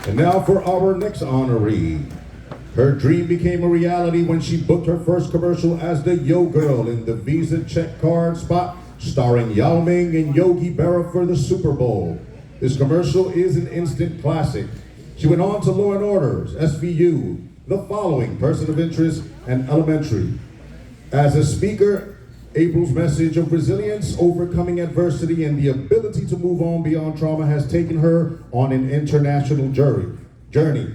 And now for our next honoree. Her dream became a reality when she booked her first commercial as the Yo Girl in the Visa check card spot, starring Yao Ming and Yogi Berra for the Super Bowl. This commercial is an instant classic. She went on to Law and Orders, SVU, The Following, Person of Interest, and Elementary. As a speaker, April's message of resilience, overcoming adversity, and the ability to move on beyond trauma has taken her on an international journey.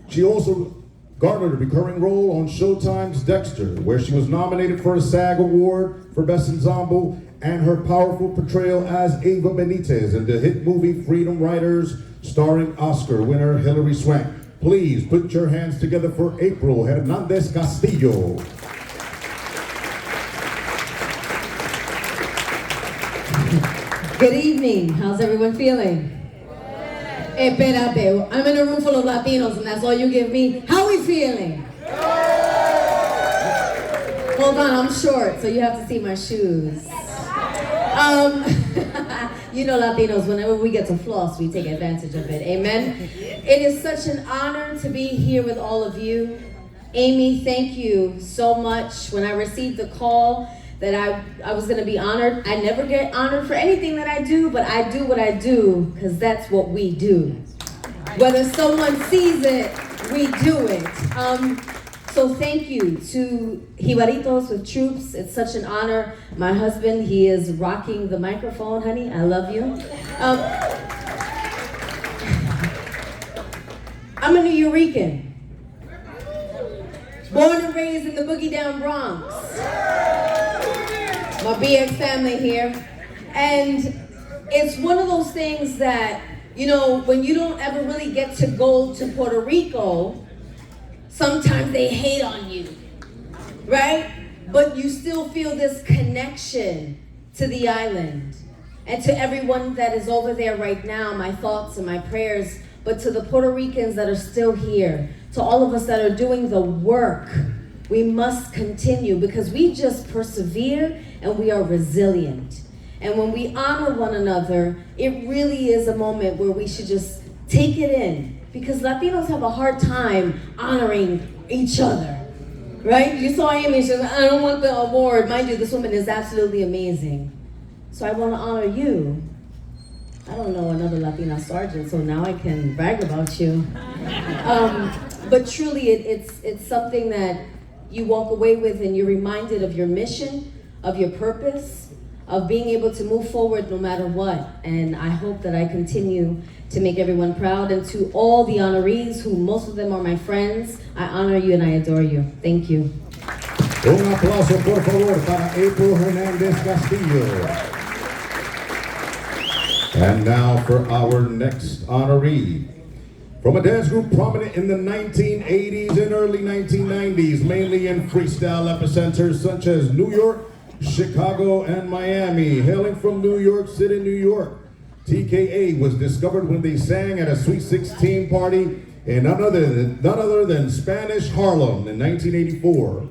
She also garnered a recurring role on Showtime's Dexter, where she was nominated for a SAG Award for Best Ensemble, and her powerful portrayal as Ava Benitez in the hit movie Freedom Riders, starring Oscar winner Hilary Swank. Please put your hands together for April Hernandez Castillo.
Good evening. How's everyone feeling? Espérate, I'm in a room full of Latinos and that's all you give me. How are we feeling? Hold on, I'm short, so you have to see my shoes. You know Latinos, whenever we get to floss, we take advantage of it. Amen? It is such an honor to be here with all of you. Amy, thank you so much. When I received the call that I was going to be honored, I never get honored for anything that I do, but I do what I do because that's what we do. Whether someone sees it, we do it. So thank you to Jibaritos with Troops. It's such an honor. My husband, he is rocking the microphone, honey. I love you. I'm a New Yorican. Born and raised in the Boogie Down Bronx. My BX family here. And it's one of those things that, you know, when you don't ever really get to go to Puerto Rico, sometimes they hate on you, right? But you still feel this connection to the island. And to everyone that is over there right now, my thoughts and my prayers, but to the Puerto Ricans that are still here, to all of us that are doing the work, we must continue because we just persevere and we are resilient. And when we honor one another, it really is a moment where we should just take it in, because Latinos have a hard time honoring each other, right? You saw Amy, she was like, I don't want the award. Mind you, this woman is absolutely amazing. So I want to honor you. I don't know another Latina sergeant, so now I can brag about you. But truly, it's something that you walk away with and you're reminded of your mission, of your purpose, of being able to move forward no matter what. And I hope that I continue to make everyone proud. And to all the honorees, who most of them are my friends, I honor you and I adore you. Thank you.
Un aplauso por favor para April Hernandez Castillo. And now for our next honoree. From a dance group prominent in the 1980s and early 1990s, mainly in freestyle epicenters such as New York, Chicago, and Miami. Hailing from New York City, New York, TKA was discovered when they sang at a Sweet 16 party in none other than Spanish Harlem in 1984.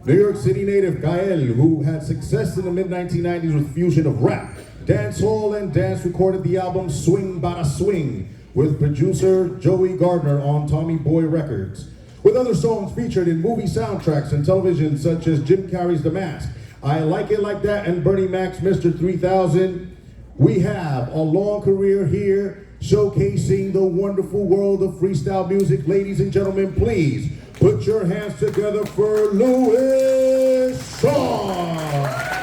New York City native Gael, who had success in the mid-1990s with fusion of rap, dancehall, and dance, recorded the album Swing Bada Swing with producer Joey Gardner on Tommy Boy Records. With other songs featured in movie soundtracks and television such as Jim Carrey's The Mask, I Like It Like That, and Bernie Mac's Mr. 3000, we have a long career here showcasing the wonderful world of freestyle music. Ladies and gentlemen, please put your hands together for Louis Shaw.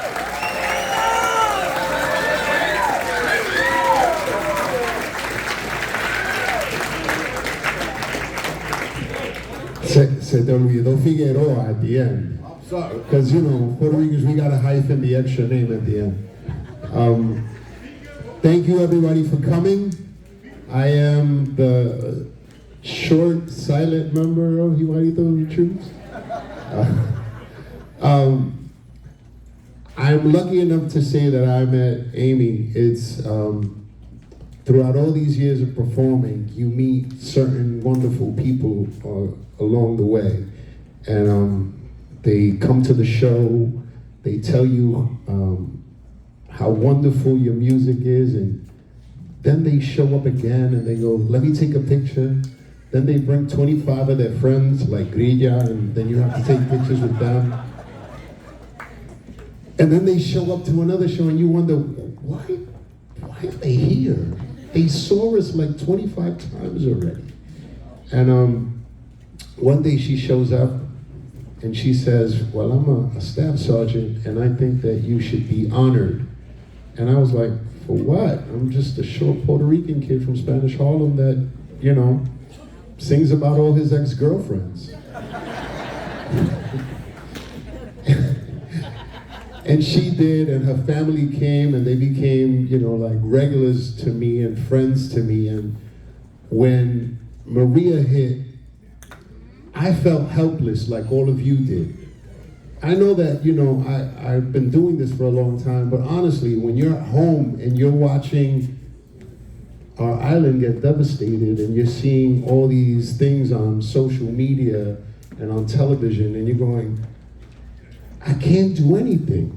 Se te olvidó Figueroa at the end.
Sorry.
Because, you know, Puerto Ricans, we got to hyphen the extra name at the end. Thank you, everybody, for coming. I am the short, silent member of Jwt Troops. I'm lucky enough to say that I met Amy. It's throughout all these years of performing, you meet certain wonderful people along the way. And they come to the show, they tell you how wonderful your music is, and then they show up again and they go, let me take a picture. Then they bring 25 of their friends like Grilla, and then you have to take pictures with them. And then they show up to another show and you wonder, why are they here? They saw us like 25 times already. And one day she shows up and she says, well, I'm a staff sergeant and I think that you should be honored. And I was like, for what? I'm just a short Puerto Rican kid from Spanish Harlem that, you know, sings about all his ex-girlfriends. And she did, and her family came, and they became, you know, like regulars to me and friends to me. And when Maria hit, I felt helpless like all of you did. I know that, you know, I've been doing this for a long time, but honestly, when you're at home and you're watching our island get devastated and you're seeing all these things on social media and on television and you're going, I can't do anything.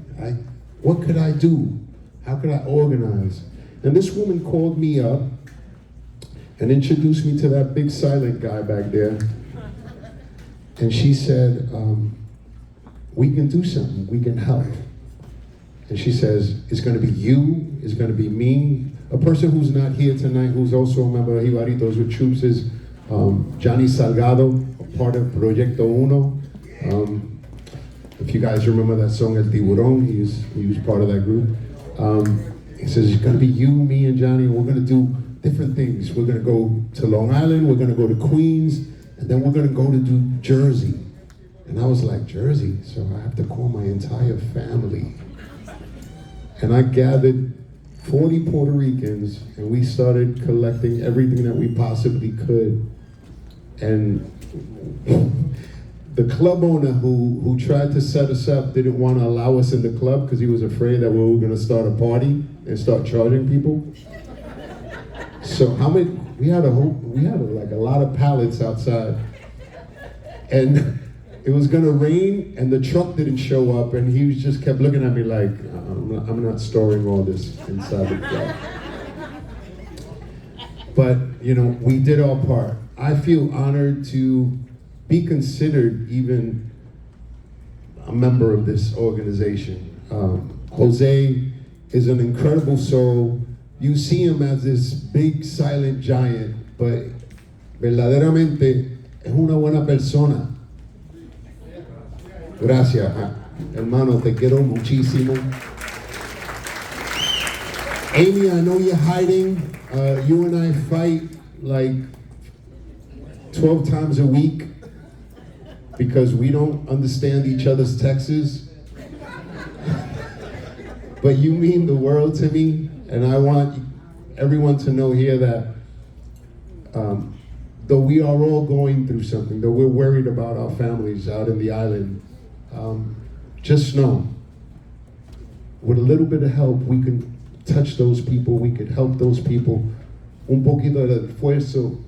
What could I do? How could I organize? And this woman called me up and introduced me to that big silent guy back there. And she said, we can do something, we can help. And she says, it's gonna be you, it's gonna be me. A person who's not here tonight, who's also a member of Jibaritos with Troops is Johnny Salgado, a part of Proyecto Uno. If you guys remember that song El Tiburón, he was part of that group. He says, it's gonna be you, me, and Johnny, and we're gonna do different things. We're gonna go to Long Island, we're gonna go to Queens, and then we're gonna go to do Jersey. And I was like, Jersey? So I have to call my entire family. And I gathered 40 Puerto Ricans, and we started collecting everything that we possibly could. And the club owner who tried to set us up didn't want to allow us in the club because he was afraid that we were going to start a party and start charging people. So we had like a lot of pallets outside, and it was going to rain, and the truck didn't show up, and he just kept looking at me like, I'm not storing all this inside the club. But you know, we did our part. I feel honored to be considered even a member of this organization. Jose is an incredible soul. You see him as this big silent giant, but verdaderamente es una buena persona. Gracias, hermano, te quiero muchísimo. Amy, I know you're hiding. You and I fight like 12 times a week because we don't understand each other's texts. But you mean the world to me, and I want everyone to know here that though we are all going through something, though we're worried about our families out in the island, just know, with a little bit of help, we can touch those people, we could help those people. Un poquito de esfuerzo,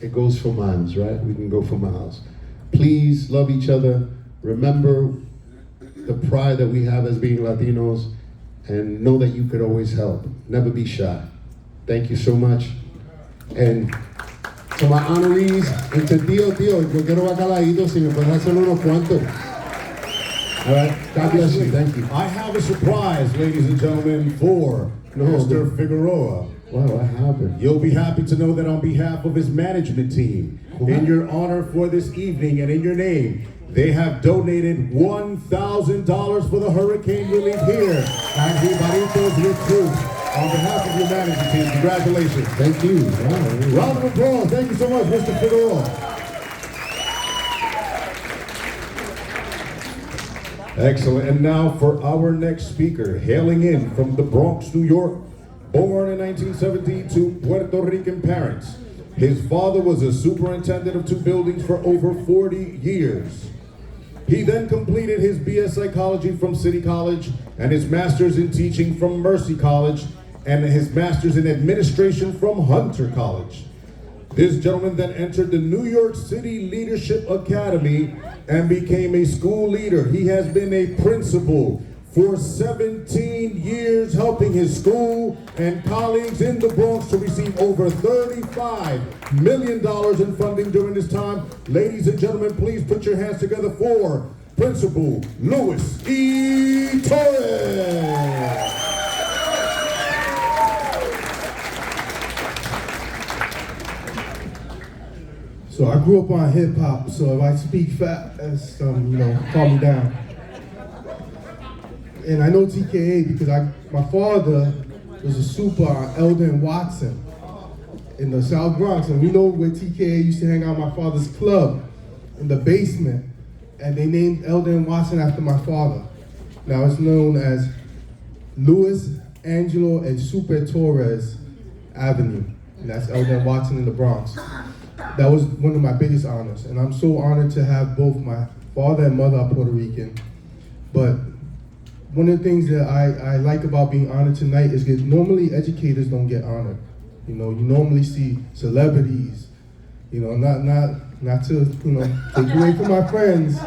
it goes for miles, right? We can go for miles. Please love each other. Remember the pride that we have as being Latinos, and know that you could always help. Never be shy. Thank you so much. And to my honorees, tío, yo quiero bacalaíto, si me puedes hacer unos cuantos. All right, God bless you, thank you.
I have a surprise, ladies and gentlemen, for Mr. Figueroa.
Wow, what happened?
You'll be happy to know that on behalf of his management team, in your honor for this evening and in your name, they have donated $1,000 for the hurricane relief here at Jibaritos with Troops. On behalf of your management team, congratulations.
Thank you. Wow.
Round of applause. Thank you so much, Mr. Figueroa. Excellent. And now for our next speaker, hailing in from the Bronx, New York, born in 1970 to Puerto Rican parents. His father was a superintendent of 2 buildings for over 40 years. He then completed his BS Psychology from City College and his Master's in Teaching from Mercy College and his Master's in Administration from Hunter College. This gentleman then entered the New York City Leadership Academy and became a school leader. He has been a principal for 17 years, helping his school and colleagues in the Bronx to receive over $35 million in funding during this time. Ladies and gentlemen, please put your hands together for Principal Luis E. Torres.
So I grew up on hip hop, so if I speak fast, calm me down. And I know TKA because my father was a super on Eldon Watson in the South Bronx, and we know where TKA used to hang out, my father's club in the basement, and they named Eldon Watson after my father. Now it's known as Louis, Angelo, and Super Torres Avenue, and that's Eldon Watson in the Bronx. That was one of my biggest honors, and I'm so honored to have both my father and mother are Puerto Rican. But one of the things that I like about being honored tonight is that normally educators don't get honored. You normally see celebrities, not to, take away from my friends,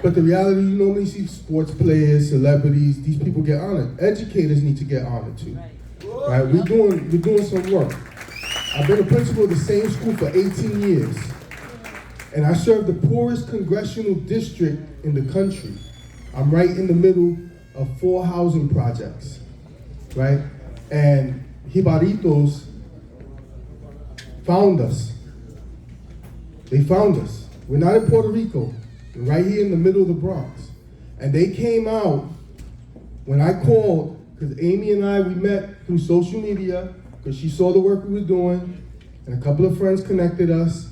but the reality, you normally see sports players, celebrities, these people get honored. Educators need to get honored too, right? We're doing some work. I've been a principal of the same school for 18 years, and I serve the poorest congressional district in the country. I'm right in the middle of 4 housing projects, right? And Jibaritos found us. They found us. We're not in Puerto Rico. We're right here in the middle of the Bronx. And they came out when I called, because Amy and I, we met through social media, because she saw the work we were doing, and a couple of friends connected us.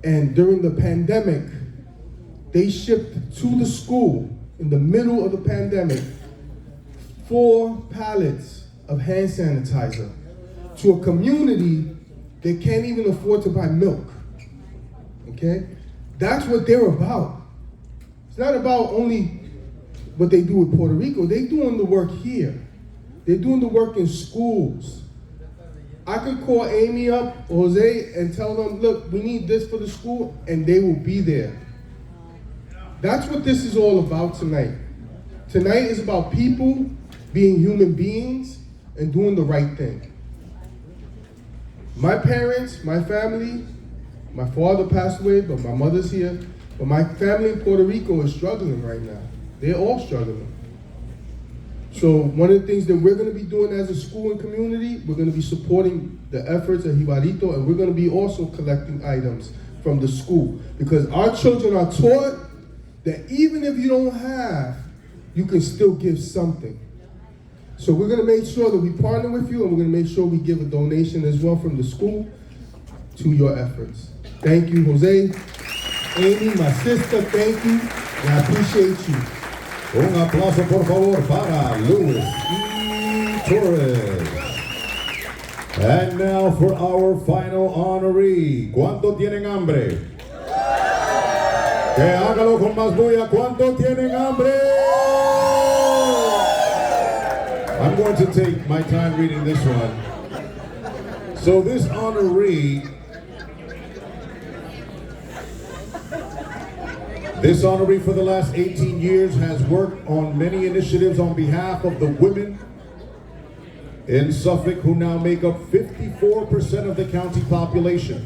And during the pandemic, they shipped to the school, in the middle of the pandemic, 4 pallets of hand sanitizer to a community that can't even afford to buy milk, okay? That's what they're about. It's not about only what they do with Puerto Rico. They're doing the work here. They're doing the work in schools. I could call Amy up, Jose, and tell them, look, we need this for the school, and they will be there. That's what this is all about tonight. Tonight is about people being human beings and doing the right thing. My parents, my family, my father passed away, but my mother's here. But my family in Puerto Rico is struggling right now. They're all struggling. So one of the things that we're going to be doing as a school and community, we're going to be supporting the efforts of Jibarito, and we're going to be also collecting items from the school. Because our children are taught that even if you don't have, you can still give something. So we're going to make sure that we partner with you, and we're going to make sure we give a donation as well from the school to your efforts. Thank you, Jose. Amy, my sister, thank you, and I appreciate you.
Un aplauso, por favor, para Luis E. Torres. And now for our final honoree. ¿Cuánto tienen hambre? Que hágalo con más bulla. ¿Cuánto tienen hambre? I'm going to take my time reading this one. So this honoree for the last 18 years has worked on many initiatives on behalf of the women in Suffolk, who now make up 54% of the county population.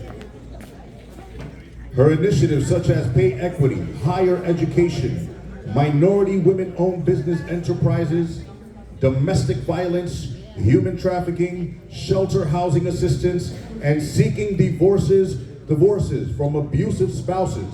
Her initiatives such as pay equity, higher education, minority women-owned business enterprises, domestic violence, human trafficking, shelter housing assistance, and seeking divorces from abusive spouses.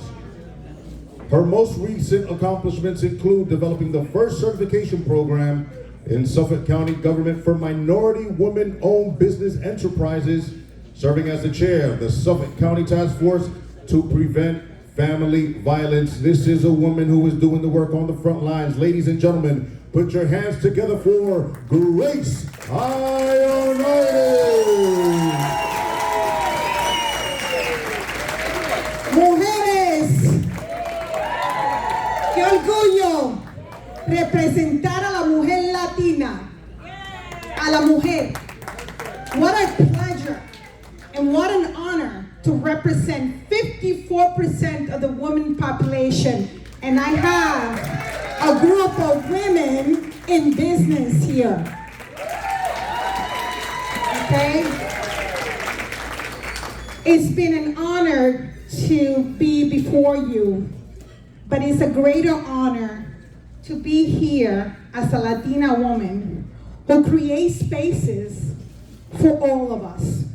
Her most recent accomplishments include developing the first certification program in Suffolk County government for minority women-owned business enterprises, serving as the chair of the Suffolk County Task Force to prevent family violence. This is a woman who is doing the work on the front lines. Ladies and gentlemen, put your hands together for Grace Ioannidis.
Mujeres, qué orgullo representar a la mujer latina, a la mujer. What a pleasure and what an honor to represent 54% of the women population. And I have a group of women in business here. Okay? It's been an honor to be before you, but it's a greater honor to be here as a Latina woman who creates spaces for all of us,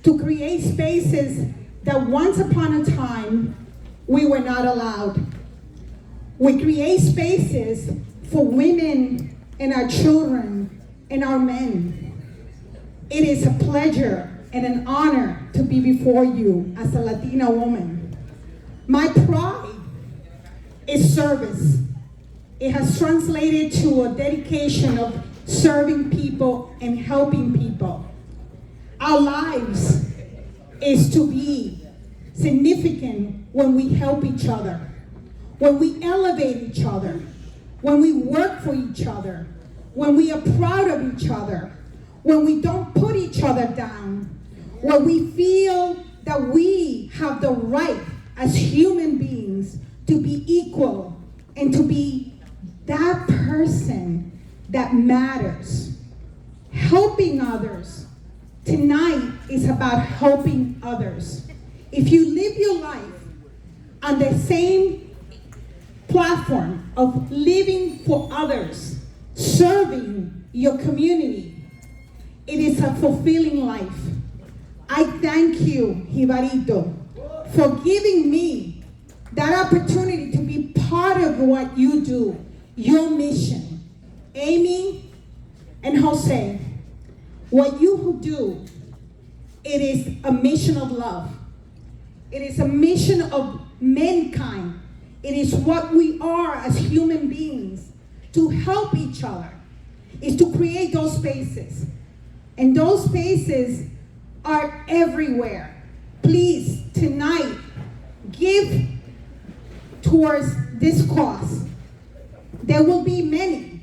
to create spaces that once upon a time, we were not allowed. We create spaces for women and our children and our men. It is a pleasure and an honor to be before you as a Latina woman. My pride is service. It has translated to a dedication of serving people and helping people. Our lives is to be significant when we help each other, when we elevate each other, when we work for each other, when we are proud of each other, when we don't put each other down, when we feel that we have the right as human beings to be equal and to be that person that matters. Helping others. Tonight is about helping others. If you live your life on the same platform of living for others, serving your community, it is a fulfilling life. I thank you, Jibarito, for giving me that opportunity to be part of what you do, your mission. Amy and Jose, what you do, it is a mission of love. It is a mission of mankind. It is what we are as human beings, to help each other, is to create those spaces. And those spaces are everywhere. Please, tonight, give towards this cause. There will be many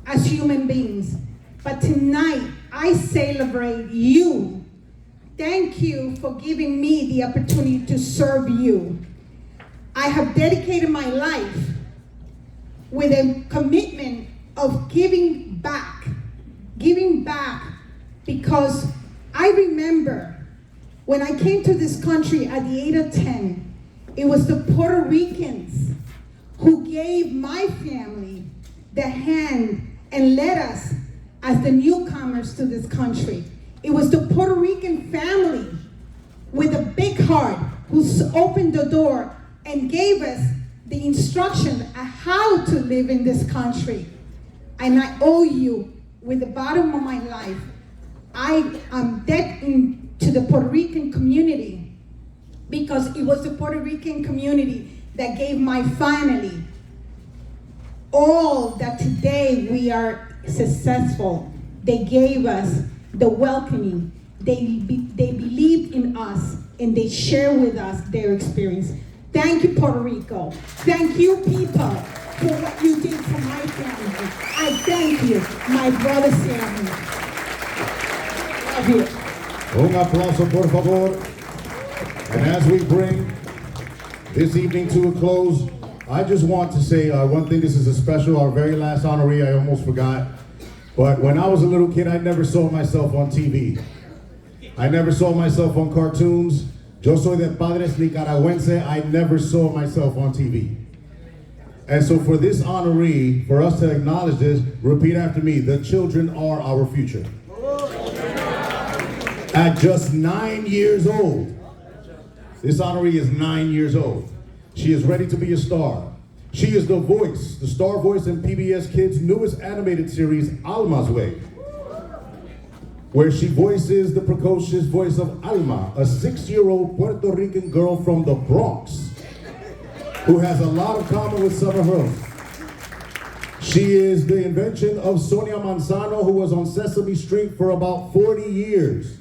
as human beings, but tonight I celebrate you. Thank you for giving me the opportunity to serve you. I have dedicated my life with a commitment of giving back because I remember when I came to this country at the age of 10, it was the Puerto Ricans who gave my family the hand and led us as the newcomers to this country. It was the Puerto Rican family with a big heart who opened the door and gave us the instruction on how to live in this country. And I owe you with the bottom of my life. I am indebted to the Puerto Rican community because it was the Puerto Rican community that gave my family all that today we are successful. They gave us the welcoming. They believed in us and they share with us their experience. Thank you, Puerto Rico. Thank you, people, for what you did for my family. I thank you, my brother Sammy. Love you.
Un aplauso, por favor. And as we bring this evening to a close, I just want to say one thing. This is a special, our very last honoree. I almost forgot. But when I was a little kid, I never saw myself on TV. I never saw myself on cartoons. Yo soy de padres nicaragüense. I never saw myself on TV. And so for this honoree, for us to acknowledge this, repeat after me: the children are our future. At just 9 years old, this honoree is 9 years old. She is ready to be a star. She is the voice, the star voice in PBS Kids' newest animated series, Alma's Way, where she voices the precocious voice of Alma, a 6-year-old Puerto Rican girl from the Bronx, who has a lot of common with Summer Hills. She is the invention of Sonia Manzano, who was on Sesame Street for about 40 years.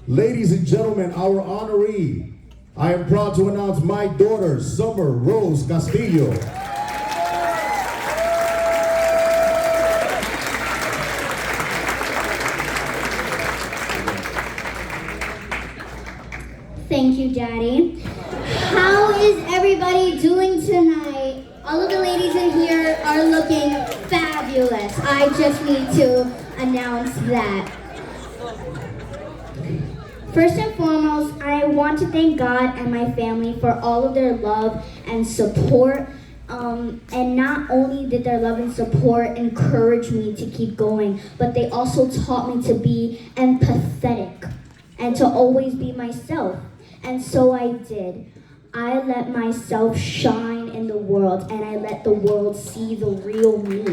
Ladies and gentlemen, our honoree, I am proud to announce my daughter, Summer Rose Castillo.
Thank you, Daddy. How is everybody doing tonight? All of the ladies in here are looking fabulous. I just need to announce that. First and foremost, I want to thank God and my family for all of their love and support. And not only did their love and support encourage me to keep going, but they also taught me to be empathetic and to always be myself. And so I did. I let myself shine in the world, and I let the world see the real me.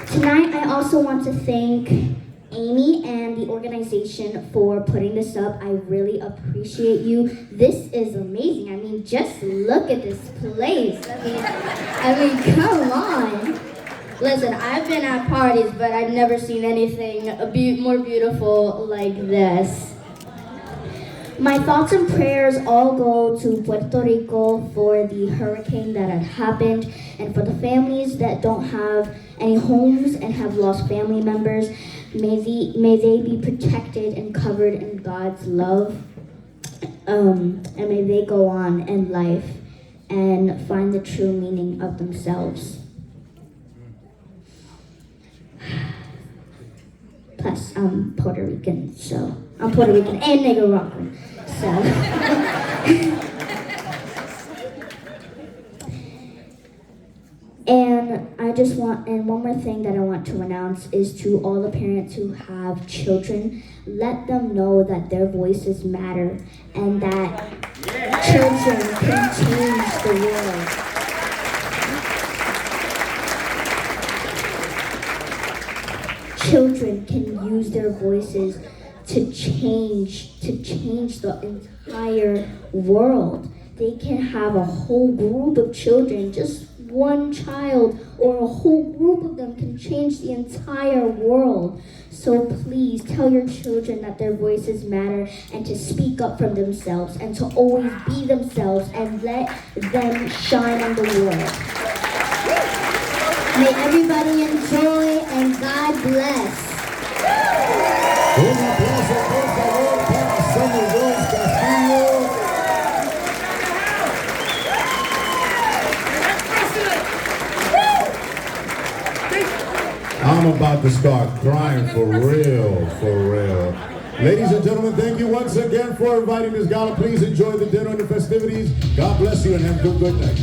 Tonight, I also want to thank Amy and the organization for putting this up. I really appreciate you. This is amazing. I mean, just look at this place. I mean, come on. Listen, I've been at parties, but I've never seen anything more beautiful like this. My thoughts and prayers all go to Puerto Rico for the hurricane that had happened, and for the families that don't have any homes and have lost family members. May they be protected and covered in God's love, and may they go on in life and find the true meaning of themselves. Plus, I'm Puerto Rican, so I'm Puerto Rican and Nicaraguan, so. And one more thing that I want to announce is to all the parents who have children, let them know that their voices matter and that children can change the world. Children can use their voices to change the entire world. They can have a whole group of children, just one child or a whole group of them can change the entire world. So please tell your children that their voices matter and to speak up for themselves and to always be themselves and let them shine in the world. May everybody enjoy and God bless.
Un aplauso, por favor, para Samuel Castillo. I'm about to start crying for real, for real. Ladies and gentlemen, thank you once again for inviting this gala. Please enjoy the dinner and the festivities. God bless you and have a good night.